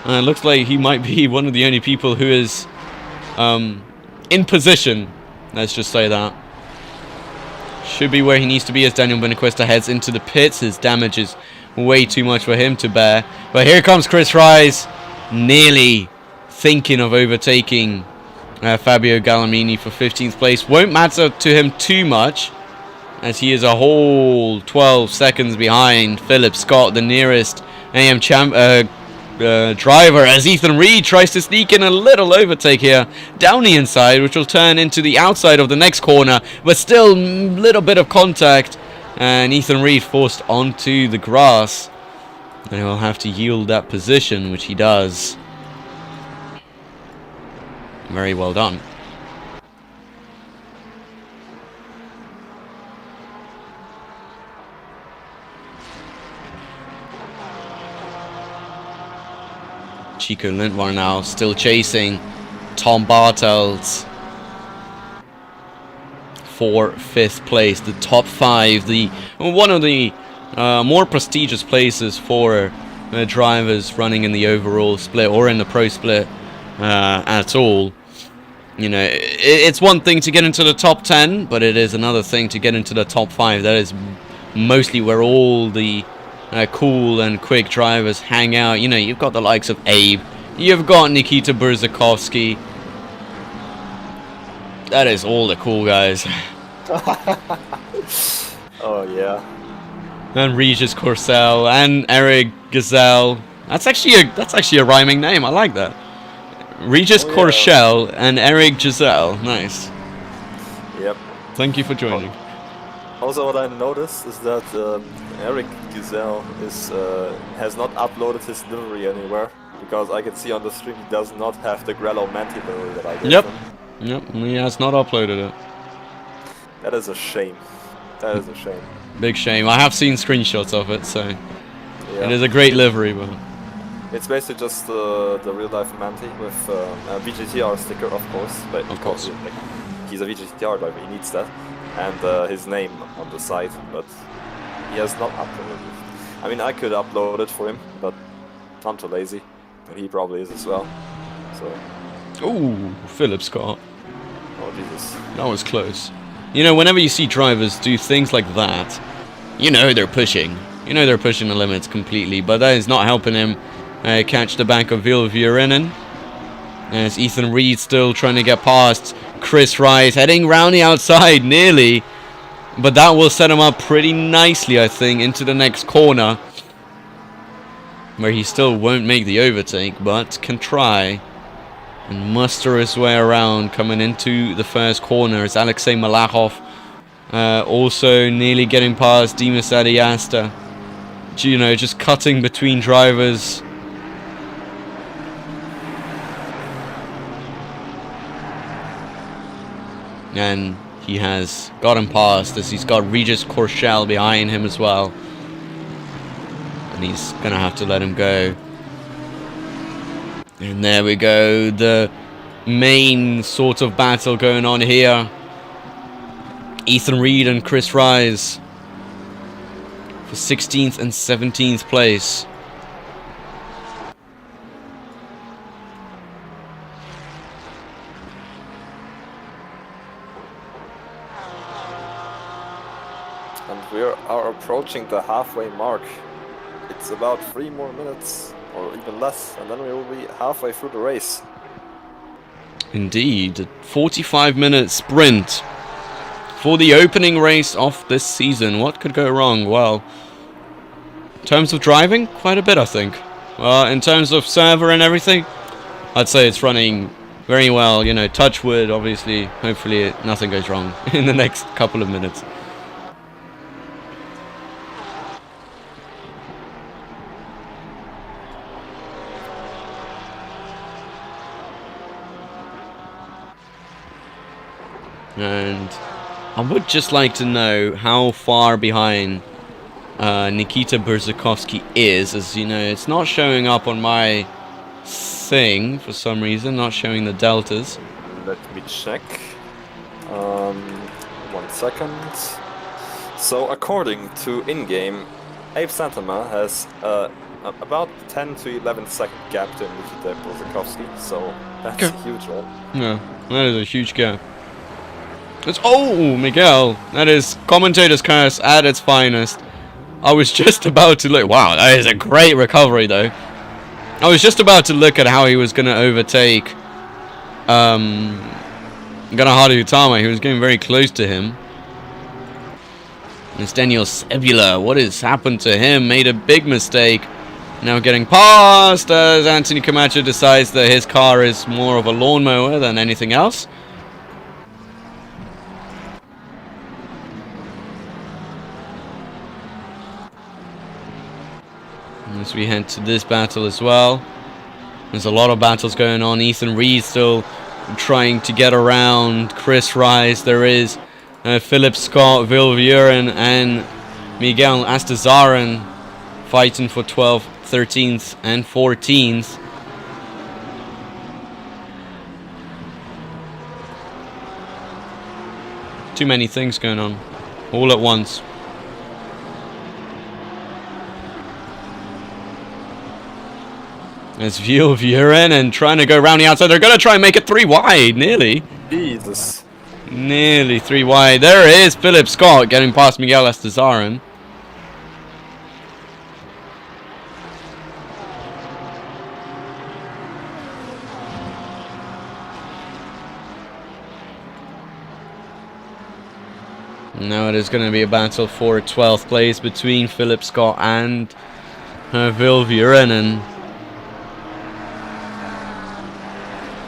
looks like he might be one of the only people who is in position. Let's just say that. Should be where he needs to be as Daniel Benacuesta heads into the pits. His damage is way too much for him to bear. But here comes Chris Rise, nearly thinking of overtaking Fabio Gallamini for 15th place. Won't matter to him too much, as he is a whole 12 seconds behind Philip Scott, the nearest AM driver, as Ethan Reed tries to sneak in a little overtake here down the inside, which will turn into the outside of the next corner, but still a little bit of contact, and Ethan Reed forced onto the grass, and he'll have to yield that position, which he does. Very well done. Chico Lindvar now still chasing Tom Bartels for 5th place. The top 5, one of the more prestigious places for drivers running in the overall split or in the pro split at all. You know, it's one thing to get into the top 10, but it is another thing to get into the top 5. That is mostly where all the cool and quick drivers hang out. You know, you've got the likes of Abe, you've got Nikita Berzakovsky. That is all the cool guys. Oh yeah. And Regis Corsell and Eric Gazelle. That's actually a rhyming name. I like that. Regis Corsell and Eric Giselle. Nice. Yep. Thank you for joining. Also, what I noticed is that Eric Giselle has not uploaded his livery anywhere, because I can see on the stream he does not have the Grello Manti livery that I gave him. Yep, he has not uploaded it. That is a shame. That is a shame. Big shame. I have seen screenshots of it, so yeah. It is a great livery, but it's basically just the real life Manti with a VGTR sticker, of course. But of course, like, he's a VGTR driver, he needs that, and his name on the side, but he has not uploaded it. I mean, I could upload it for him, but I'm too lazy, and he probably is as well. So. Ooh, Philip Scott. Oh Jesus. That was close. You know, whenever you see drivers do things like that, you know they're pushing. You know they're pushing the limits completely, but that is not helping him catch the back of Vil Vuorinen. As Ethan Reed still trying to get past Chris Rice, heading round the outside nearly, but that will set him up pretty nicely, I think, into the next corner, where he still won't make the overtake, but can try and muster his way around. Coming into the first corner is Alexei Malakhov, also nearly getting past Dimas Adiasta. You know, just cutting between drivers. And he has gotten past, as he's got Regis Corsell behind him as well. And he's going to have to let him go. And there we go, the main sort of battle going on here. Ethan Reed and Chris Rise for 16th and 17th place. And we are approaching the halfway mark. It's about 3 more minutes, or even less, and then we will be halfway through the race. Indeed, a 45-minute sprint for the opening race of this season. What could go wrong? Well, in terms of driving, quite a bit, I think. In terms of server and everything, I'd say it's running very well. You know, touch wood, obviously. Hopefully nothing goes wrong in the next couple of minutes. And I would just like to know how far behind Nikita Berzakovsky is, as you know, it's not showing up on my thing for some reason, not showing the deltas. Let me check. 1 second. So according to in-game, Abe Santama has about 10 to 11 second gap to Nikita Brzezinski, so that's a huge one. Yeah, that is a huge gap. It's, oh, Miguel, that is commentator's curse at its finest. I was just about to look. Wow, that is a great recovery, though. I was just about to look at how he was going to overtake Ganahadu Utama. He was getting very close to him. It's Daniel Sebula. What has happened to him? Made a big mistake. Now getting past as Anthony Camacho decides that his car is more of a lawnmower than anything else. As we head to this battle as well. There's a lot of battles going on. Ethan Reed still trying to get around Chris Rice. There is Philip Scott, Vil Vuren, and Miguel Astazaran fighting for 12th, 13th, and 14th. Too many things going on all at once. There's Vil Vuren and trying to go around the outside. They're going to try and make it 3 wide, nearly. Jesus. Nearly 3 wide. There is Philip Scott getting past Miguel Astazaran. Now it is going to be a battle for 12th place between Philip Scott and Vil Vuren.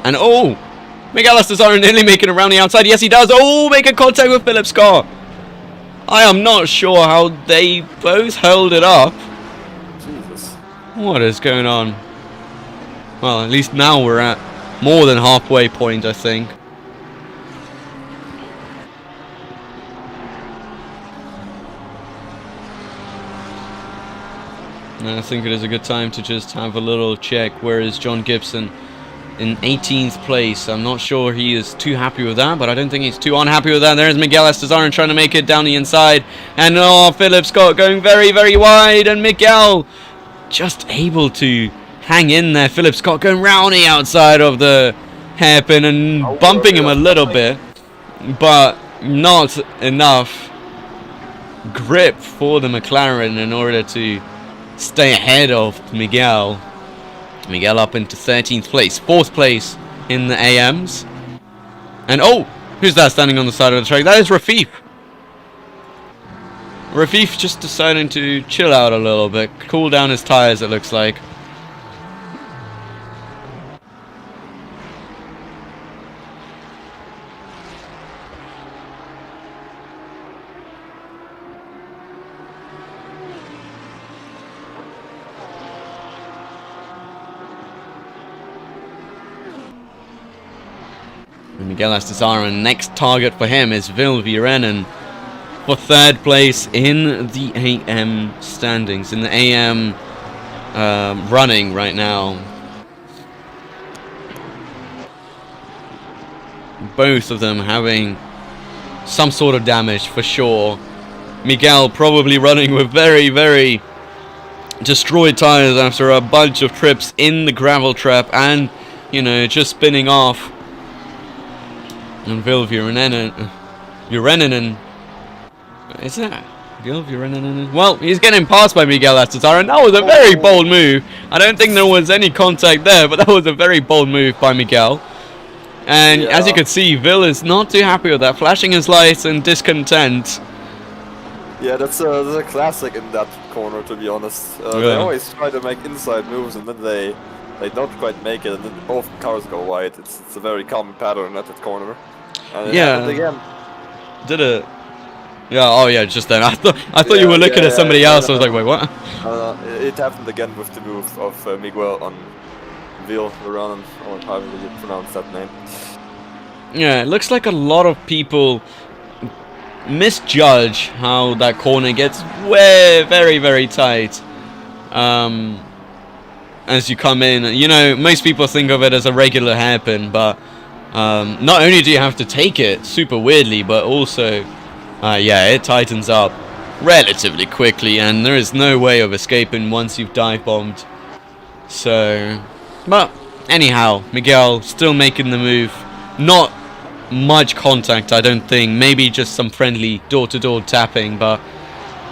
And oh, Miguel Astazaran nearly making it around the outside. Yes, he does. Oh, making contact with Philip Scott. I am not sure how they both held it up. Jesus. What is going on? Well, at least now we're at more than halfway point, I think. And I think it is a good time to just have a little check. Where is John Gibson? In 18th place. I'm not sure he is too happy with that, but I don't think he's too unhappy with that. There's Miguel Astazaran trying to make it down the inside. And oh, Philip Scott going very, very wide. And Miguel just able to hang in there. Philip Scott going round the outside of the hairpin and bumping him a little bit. But not enough grip for the McLaren in order to stay ahead of Miguel. Miguel up into 13th place, 4th place in the AMs. And oh, who's that standing on the side of the track? That is Rafif. Rafif just deciding to chill out a little bit, cool down his tires, it looks like. Miguel Astazaran, next target for him is Vil Vuren for 3rd place in the AM standings, in the AM running right now. Both of them having some sort of damage for sure. Miguel probably running with very, very destroyed tires after a bunch of trips in the gravel trap and, you know, just spinning off. And Vil Vuren, is that Vil Vuren? Well, he's getting passed by Miguel Astazaran. That was a very bold move. I don't think there was any contact there, but that was a very bold move by Miguel. And as you can see, Vil is not too happy with that, flashing his lights in discontent. Yeah, that's a classic in that corner, to be honest. They always try to make inside moves and then they don't quite make it, and then both cars go wide. It's a very common pattern at that corner. And yeah. Again. Did it? Yeah. Oh yeah. Just then. I thought you were looking at somebody else. I was like, wait, what? It happened again with the move of Miguel on Vil Vuren, or however you pronounce that name. Yeah. It looks like a lot of people misjudge how that corner gets very, very tight. As you come in, you know, most people think of it as a regular hairpin, but Not only do you have to take it super weirdly, but also, yeah, it tightens up relatively quickly, and there is no way of escaping once you've dive bombed. So, but anyhow, Miguel still making the move. Not much contact, I don't think. Maybe just some friendly door-to-door tapping, but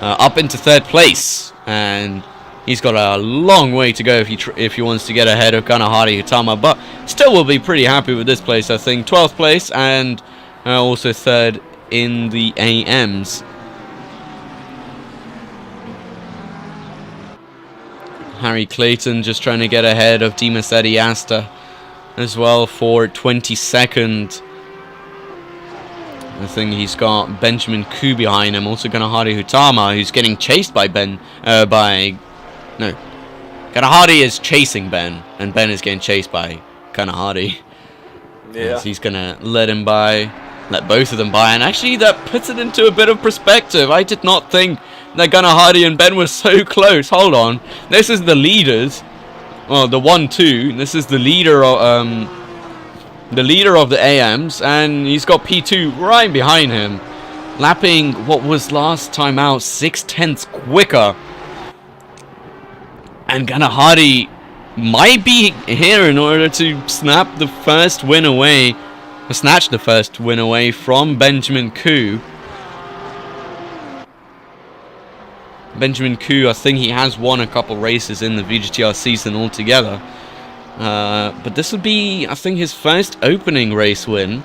up into 3rd place, and he's got a long way to go if he wants to get ahead of Kanahari Utama, but still will be pretty happy with this place, I think. 12th place, and also 3rd in the AMs. Harry Clayton just trying to get ahead of Dimas Adiasta as well for 22nd. I think he's got Benjamin Koo behind him, also Kanahari Hutama, who's getting chased by Kanahari is chasing Ben, and Ben is getting chased by Kanahari. Yeah. So he's gonna let both of them by, and actually that puts it into a bit of perspective. I did not think that Kanahari and Ben were so close. Hold on, this is the leaders, well, the 1-2. This is the leader of the AMs, and he's got P2 right behind him, lapping what was last time out 6/10 quicker. And Kanahari might be here in order to snatch the first win away from Benjamin Koo. Benjamin Koo, I think he has won a couple races in the VGTR season altogether. But this would be, I think, his first opening race win,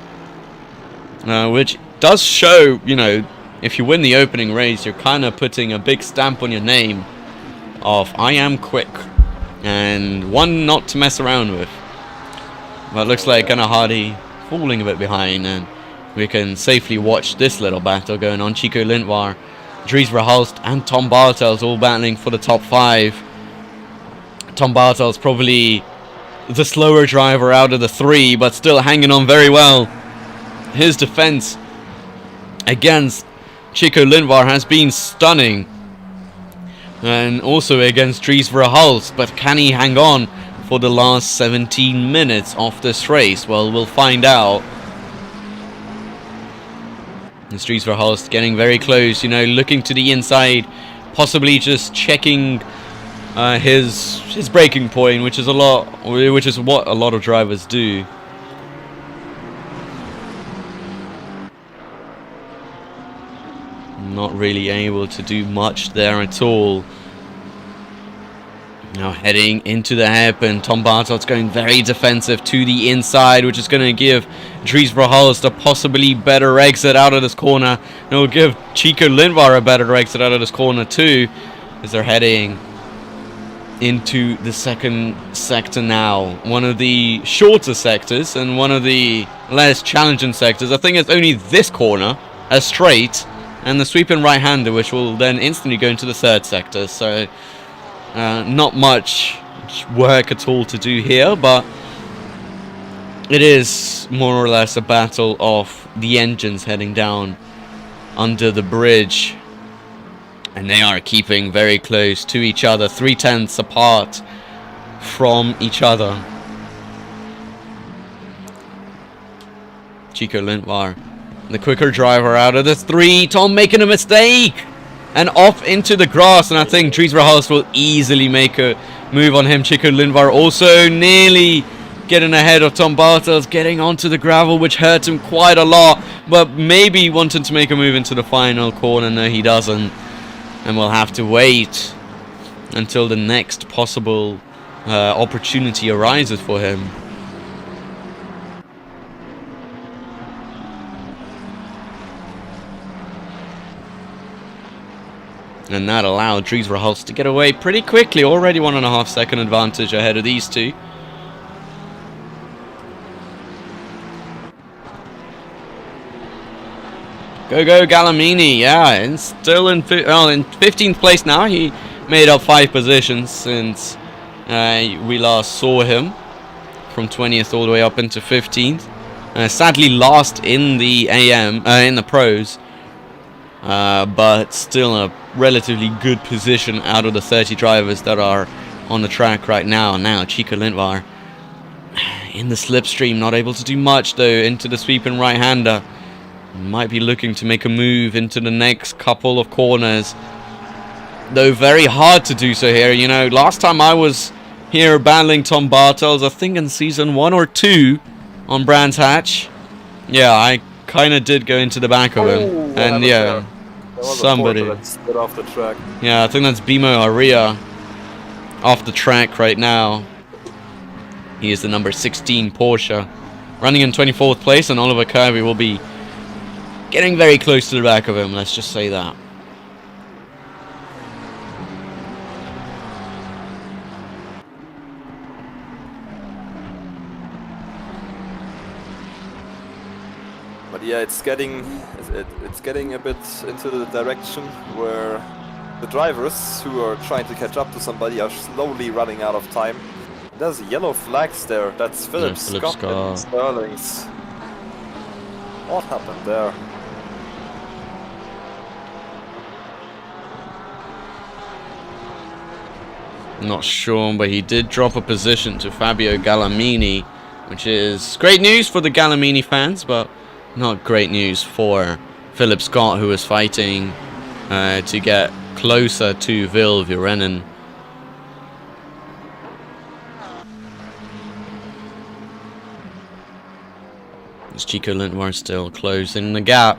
which does show, you know, if you win the opening race, you're kind of putting a big stamp on your name of I am quick, and one not to mess around with. But it looks like Kanahari falling a bit behind, and we can safely watch this little battle going on. Chico Lindvar, Dries Verhulst, and Tom Bartels all battling for the top 5. Tom Bartels probably the slower driver out of the 3, but still hanging on very well. His defense against Chico Lindvar has been stunning, and also against Dries Verhulst, but can he hang on for the last 17 minutes of this race? Well, we'll find out. And Dries Verhulst getting very close, you know, looking to the inside, possibly just checking his braking point, which is what a lot of drivers do. Not really able to do much there at all. Now heading into the hairpin, Tom Bartels going very defensive to the inside, which is going to give Dries Verhulst a possibly better exit out of this corner. And it will give Chico Lindvar a better exit out of this corner too, as they're heading into the second sector now. One of the shorter sectors and one of the less challenging sectors. I think it's only this corner, a straight, and the sweeping right-hander, which will then instantly go into the 3rd sector. So not much work at all to do here, but it is more or less a battle of the engines heading down under the bridge. And they are keeping very close to each other, 3/10 apart from each other. Chico Lindvar, the quicker driver out of the 3. Tom making a mistake, and off into the grass. And I think Dries Verhulst will easily make a move on him. Chico Lindvar also nearly getting ahead of Tom Bartels, getting onto the gravel, which hurt him quite a lot. But maybe wanting to make a move into the final corner. No, he doesn't. And we'll have to wait until the next possible opportunity arises for him. And that allowed Dries Verhulst to get away pretty quickly. Already 1.5 second advantage ahead of these two. Go Galamini, yeah, and still in 15th place now. He made up 5 positions since we last saw him, from 20th all the way up into 15th. Sadly lost in the in the pros, but still a relatively good position out of the 30 drivers that are on the track right now. Now Chico Lindvar, in the slipstream, not able to do much though into the sweeping right-hander. Might be looking to make a move into the next couple of corners, though very hard to do so here. You know, last time I was here battling Tom Bartels, I think in season 1 or 2 on Brands Hatch, yeah, I kind of did go into the back of him, and yeah, somebody that slid off the track. Yeah, I think that's Bimo Aria off the track right now. He is the number 16 Porsche, running in 24th place, and Oliver Kirby will be getting very close to the back of him, let's just say that. But yeah, it's getting a bit into the direction where the drivers who are trying to catch up to somebody are slowly running out of time. There's yellow flags there. That's Philip Scott and Sterling's. What happened there? Not sure, but he did drop a position to Fabio Gallamini, which is great news for the Gallamini fans, but not great news for Philip Scott, who is fighting to get closer to Vil Vurennen. It's Chico Lindvar still closing the gap.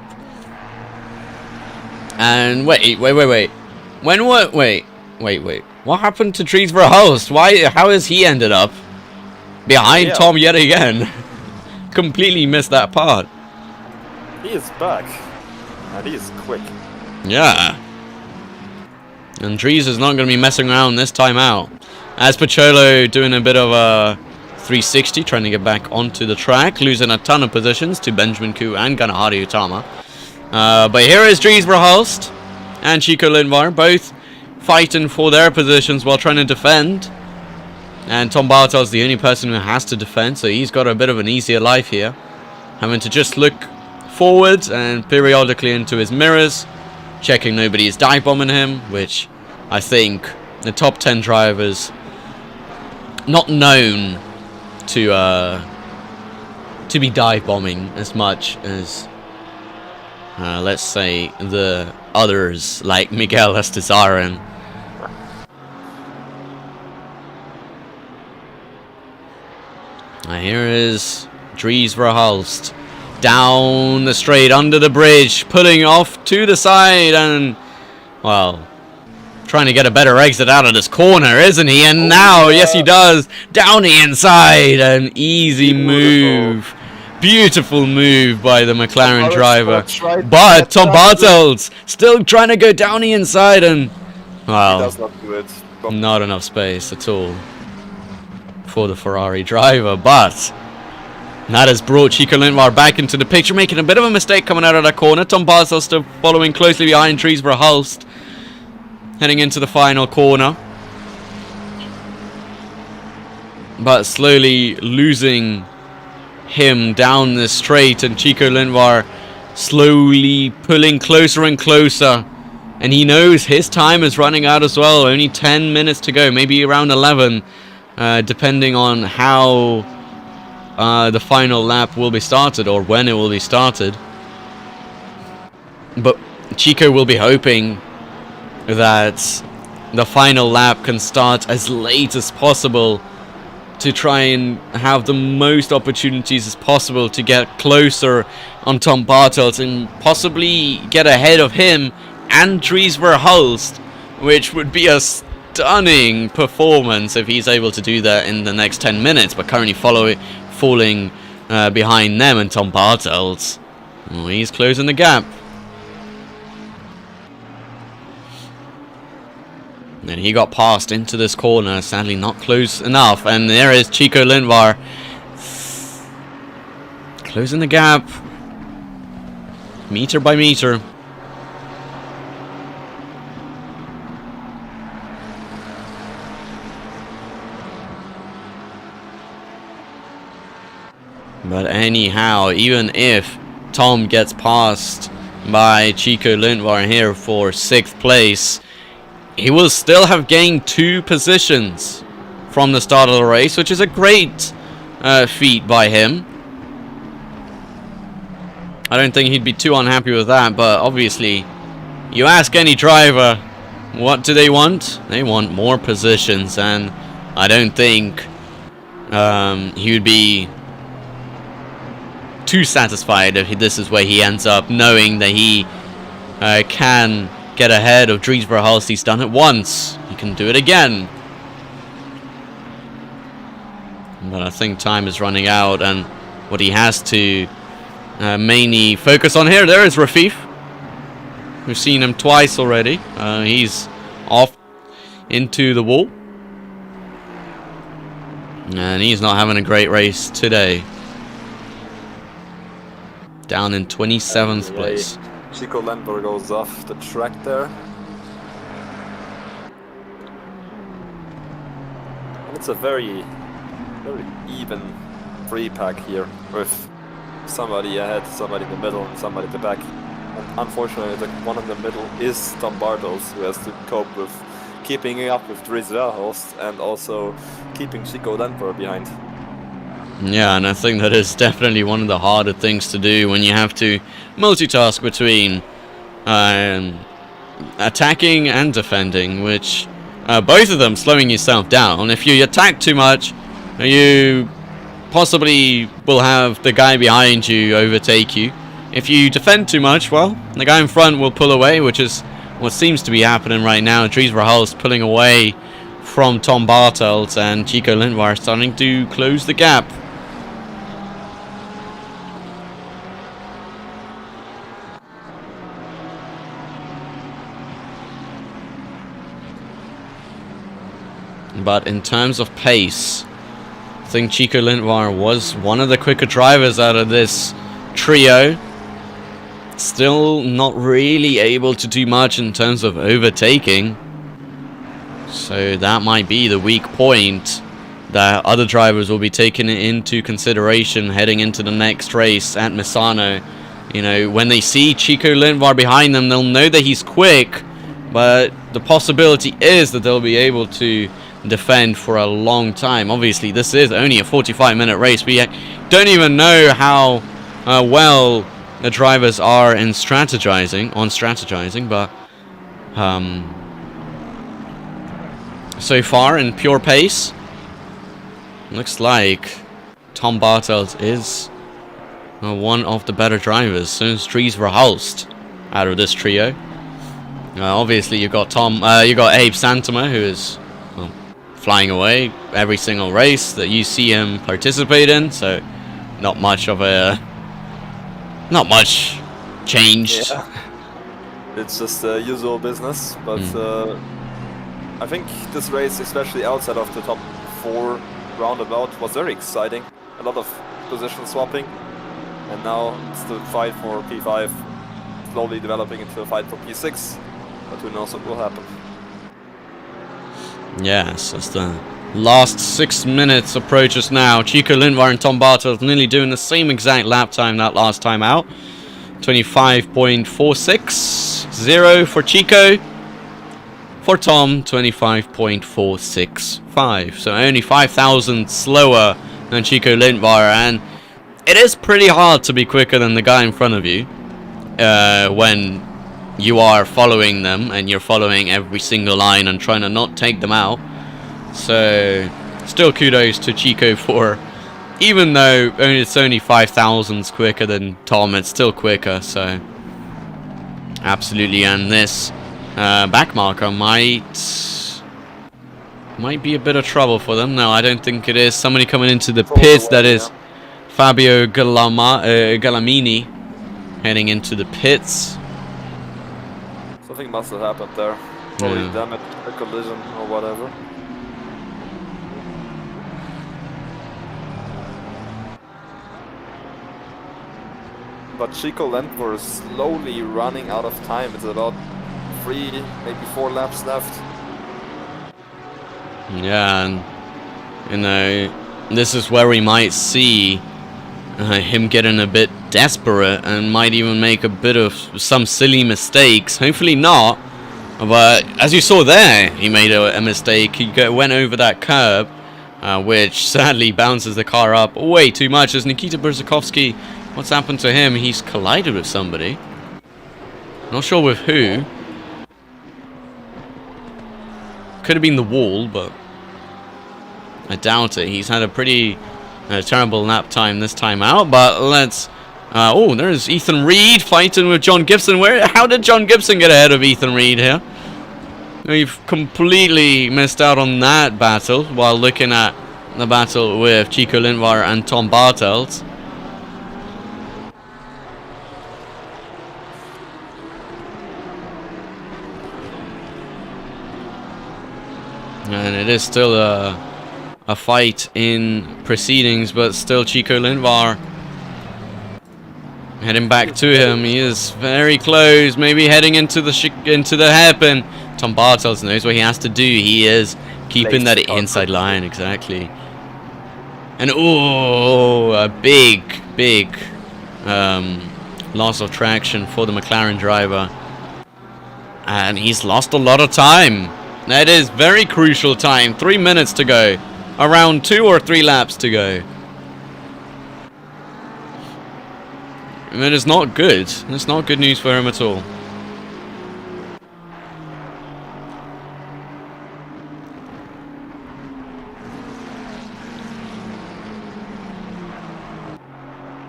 And wait. What happened to Dries Verhulst? How has he ended up behind Tom yet again? Completely missed that part. He is back. And he is quick. Yeah. And Dries is not going to be messing around this time out. As Pacholo doing a bit of a 360, trying to get back onto the track, losing a ton of positions to Benjamin Koo and Ganahari Utama. But here is Dries Verhulst and Chico Lindvar, both fighting for their positions while trying to defend. And Tom Bartel's the only person who has to defend, so he's got a bit of an easier life here, having to just look forward and periodically into his mirrors, checking nobody is dive bombing him, which I think the top 10 drivers not known to be dive bombing as much as let's say the others like Miguel Estezarin. Here is Dries Verhulst down the straight under the bridge, pulling off to the side, and well, trying to get a better exit out of this corner, isn't he? And now, yes, he does. Down the inside, an easy move. Beautiful move by the McLaren driver. But Tom Bartels still trying to go down the inside, and well, he does not do it. Not enough space at all for the Ferrari driver. But that has brought Chico Lindvar back into the picture, making a bit of a mistake coming out of that corner. Tom Bartels still following closely behind Dries Verhulst, heading into the final corner, but slowly losing him down the straight, and Chico Lindvar slowly pulling closer and closer, and he knows his time is running out as well. Only 10 minutes to go, maybe around 11, depending on how the final lap will be started, or when it will be started. But Chico will be hoping that the final lap can start as late as possible to try and have the most opportunities as possible to get closer on Tom Bartels and possibly get ahead of him and Dries Verhulst, which would be a stunning performance if he's able to do that in the next 10 minutes, but currently falling behind them and Tom Bartels. Oh, he's closing the gap. And he got passed into this corner, sadly not close enough. And there is Chico Lindvar closing the gap, meter by meter. But anyhow, even if Tom gets passed by Chico Lindvar here for 6th place, he will still have gained 2 positions from the start of the race, which is a great feet by him. I don't think he'd be too unhappy with that, but obviously, you ask any driver, what do they want? They want more positions, and I don't think he would be too satisfied if this is where he ends up, knowing that he can get ahead of Dries Verhulst. He's done it once. He can do it again. But I think time is running out, and what he has to mainly focus on here, there is Rafif. We've seen him twice already. He's off into the wall. And he's not having a great race today. Down in 27th place. Chico Lentvar goes off the track there. And it's a very even free pack here, with somebody ahead, somebody in the middle, and somebody at the back. And unfortunately, the one in the middle is Tom Bartels, who has to cope with keeping up with Dries Verhulst and also keeping Chico Lentvar behind. Yeah, and I think that is definitely one of the harder things to do when you have to multitask between attacking and defending, which both of them slowing yourself down. If you attack too much, you possibly will have the guy behind you overtake you. If you defend too much, well, the guy in front will pull away, which is what seems to be happening right now. Dries Verhulst pulling away from Tom Bartels, and Chico Lentvar starting to close the gap. But in terms of pace, I think Chico Lentvar was one of the quicker drivers out of this trio. Still not really able to do much in terms of overtaking. So that might be the weak point that other drivers will be taking into consideration heading into the next race at Misano. You know, when they see Chico Lentvar behind them, they'll know that he's quick, but the possibility is that they'll be able to defend for a long time. Obviously, this is only a 45-minute race. We don't even know how well the drivers are in strategizing, but so far in pure pace, looks like Tom Bartels is one of the better drivers. So is Dries Verhulst out of this trio. Obviously, you've got Abe Santama, who is flying away every single race that you see him participate in. So not much changed. Yeah. It's just usual business, but I think this race, especially outside of the top 4 roundabout, was very exciting. A lot of position swapping, and now it's the fight for P5 slowly developing into a fight for P6, but who knows what will happen. Yes, as the last 6 minutes approaches now, Chico Lentvar and Tom Bartels nearly doing the same exact lap time that last time out. 25.460 for Chico. For Tom, 25.465. So only 5,000 slower than Chico Lentvar, and it is pretty hard to be quicker than the guy in front of you when you are following them and you're following every single line and trying to not take them out. So still kudos to Chico for, even though it's only 5,000s quicker than Tom, it's still quicker. So absolutely, and this back marker might be a bit of trouble for them. No, I don't think it is. Somebody coming into the pits, that is Fabio Galamini heading into the pits. Something must have happened there. Probably damage, a collision or whatever. But Chico Lentvar is slowly running out of time. It's about 3, maybe 4 laps left. Yeah, and you know, this is where we might see him getting a bit desperate and might even make a bit of some silly mistakes. Hopefully not, but as you saw there, he made a mistake. He went over that curb which sadly bounces the car up way too much. As Nikita Berzakovsky, what's happened to him? He's collided with somebody. Not sure with who. Could have been the wall, but I doubt it. He's had a pretty terrible lap time this time out, but let's... oh, there's Ethan Reed fighting with John Gibson. How did John Gibson get ahead of Ethan Reed here? We've completely missed out on that battle while looking at the battle with Chico Lindvar and Tom Bartels. And it is still a fight in proceedings, but still Chico Lindvar heading back to him. He is very close, maybe heading into the hairpin. Tom Bartels knows what he has to do. He is keeping that inside line, exactly. And oh, a big loss of traction for the McLaren driver. And he's lost a lot of time. That is very crucial time. 3 minutes to go. Around 2 or 3 laps to go. And it is not good. It's not good news for him at all.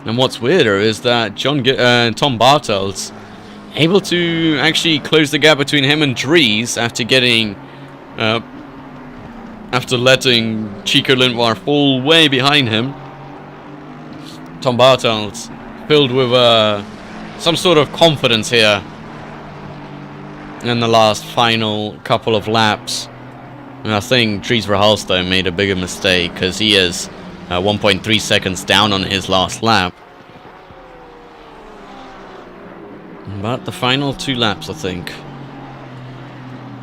And what's weirder is that Tom Bartels able to actually close the gap between him and Dries after getting after letting Chico Lindvar fall way behind him. Tom Bartels filled with some sort of confidence here in the last final couple of laps. And I think Dries Verhalst made a bigger mistake because he is 1.3 seconds down on his last lap. But the final 2 laps, I think,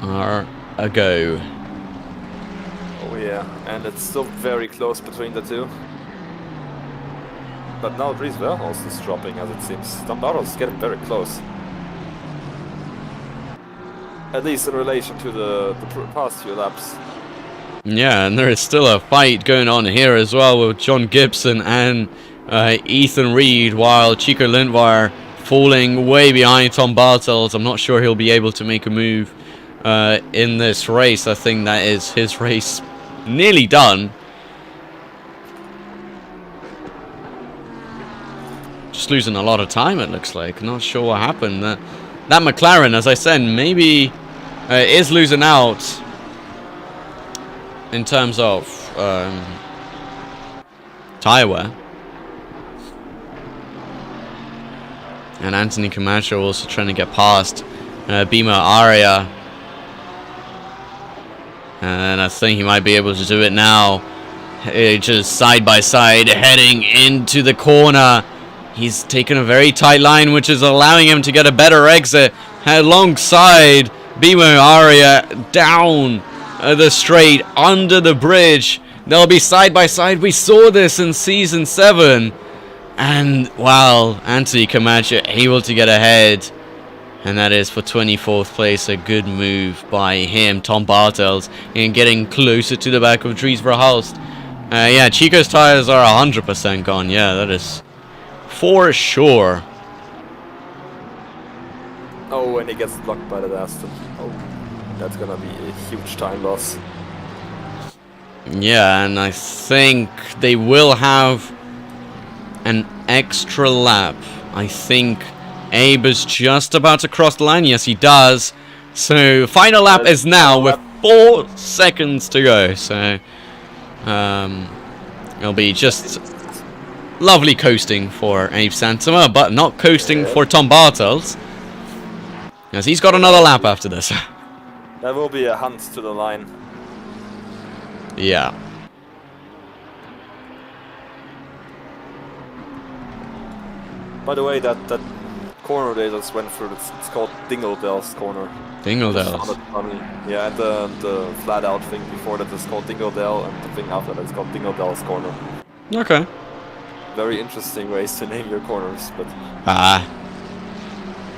are a go. Oh yeah, and it's still very close between the two. But now Dries Verhalst is dropping, as it seems. Tom Bartels is getting very close. At least in relation to the past few laps. Yeah, and there is still a fight going on here as well with John Gibson and Ethan Reed, while Chico Lindvar falling way behind Tom Bartels. I'm not sure he'll be able to make a move in this race. I think that is his race nearly done. Just losing a lot of time, it looks like. Not sure what happened. That McLaren, as I said, maybe is losing out in terms of tyre wear. And Anthony Camacho also trying to get past Bima Aria. And I think he might be able to do it now. Just side by side, heading into the corner. He's taken a very tight line, which is allowing him to get a better exit alongside Bima Aria down the straight under the bridge. They'll be side by side. We saw this in Season 7. And, wow, Anthony Camacho able to get ahead. And that is for 24th place. A good move by him, Tom Bartels, in getting closer to the back of Dries Verhalst. Yeah, Chico's tires are 100% gone. Yeah, that is for sure. Oh, and he gets blocked by the Aston. Oh, that's gonna be a huge time loss. Yeah, and I think they will have an extra lap. I think Abe is just about to cross the line. Yes, he does. So, final lap is now with 4 seconds to go. So, it'll be just lovely coasting for Abe Santama, but not coasting for Tom Bartels, as he's got another lap after this. That will be a hunt to the line. Yeah. By the way, that corner they just went through, it's called Dingledale's corner. Dingledale's. Yeah, and the flat out thing before that is called Dingledale, and the thing after that is called Dingledale's corner. Okay. Very interesting ways to name your corners, but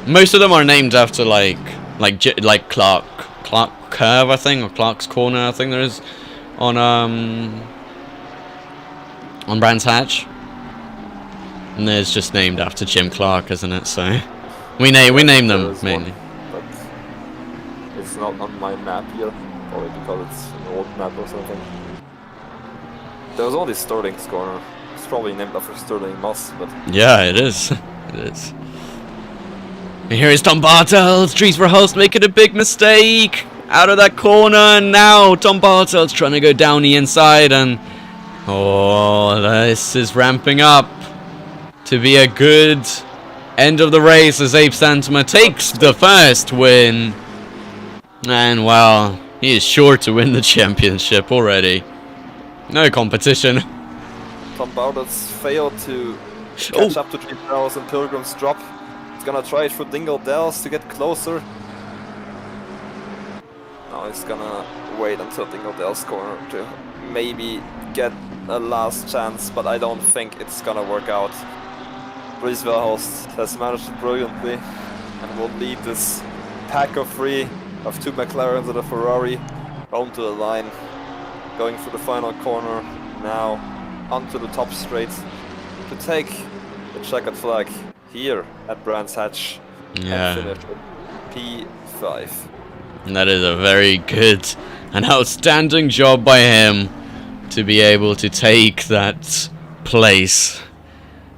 most of them are named after like Clark Curve, I think, or Clark's Corner, I think there is on on Brands Hatch. And it's just named after Jim Clark, isn't it? So we name There them is mainly. one, but it's not on my map here, probably because it's an old map or something. There was only Sterling's corner. It's probably named after Sterling Moss, but Yeah, it is. It is. And here is Tom Bartels. Dries Verhulst making a big mistake out of that corner, and now Tom Bartels trying to go down the inside, and oh, this is ramping up to be a good end of the race as Abe Santama takes the first win. And well, he is sure to win the championship already. No competition. Tom Bartels failed to catch up to Jim Dells and Pilgrim's drop. He's gonna try it for Dingle Dells to get closer. Now he's gonna wait until Dingle Dells' corner to maybe get a last chance, but I don't think it's gonna work out. Dries Verhulst has managed it brilliantly and will lead this pack of three, of two McLarens and a Ferrari, home to the line. Going for the final corner now, onto the top straight to take the checkered flag here at Brands Hatch and finish with P5. And that is a very good and outstanding job by him to be able to take that place.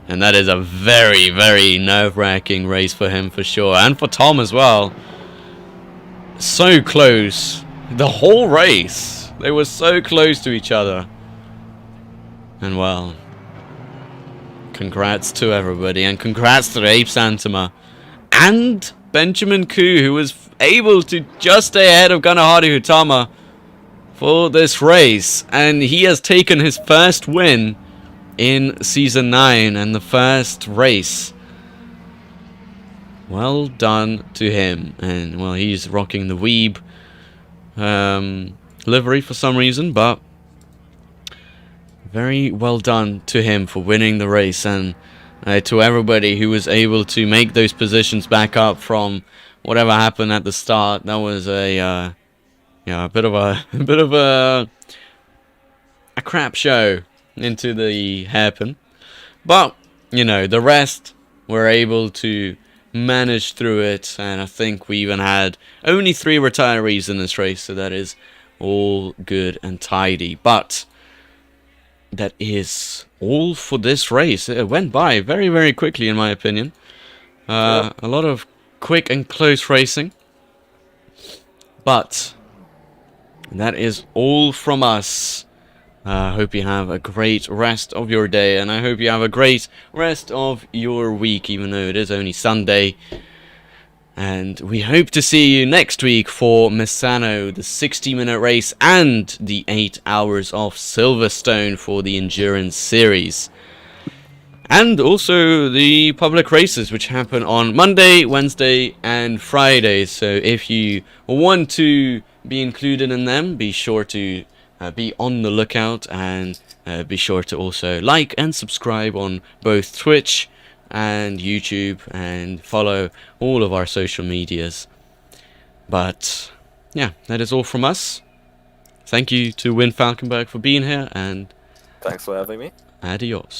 And that is a very, very nerve-wracking race for him for sure. And for Tom as well. So close. The whole race. They were so close to each other. And well, congrats to everybody. And congrats to Abe Santama. And Benjamin Koo, who was able to just stay ahead of Ganahari Hutama for this race. And he has taken his first win in Season 9 and the first race. Well done to him. And well, he's rocking the Weeb livery for some reason, but very well done to him for winning the race, and to everybody who was able to make those positions back up from whatever happened at the start. That was a bit of a crap show into the hairpin, but you know, the rest were able to manage through it, and I think we even had only 3 retirees in this race, so that is all good and tidy. But that is all for this race. It went by very, very quickly in my opinion. A lot of quick and close racing, but that is all from us. I hope you have a great rest of your day, and I hope you have a great rest of your week, even though it is only Sunday. And we hope to see you next week for Misano, the 60-minute race, and the 8 hours of Silverstone for the Endurance Series. And also the public races, which happen on Monday, Wednesday, and Friday. So if you want to be included in them, be sure to be on the lookout, and be sure to also like and subscribe on both Twitch and YouTube, and follow all of our social medias. But yeah, that is all from us. Thank you to Win Falkenberg for being here, and thanks for having me. Adios.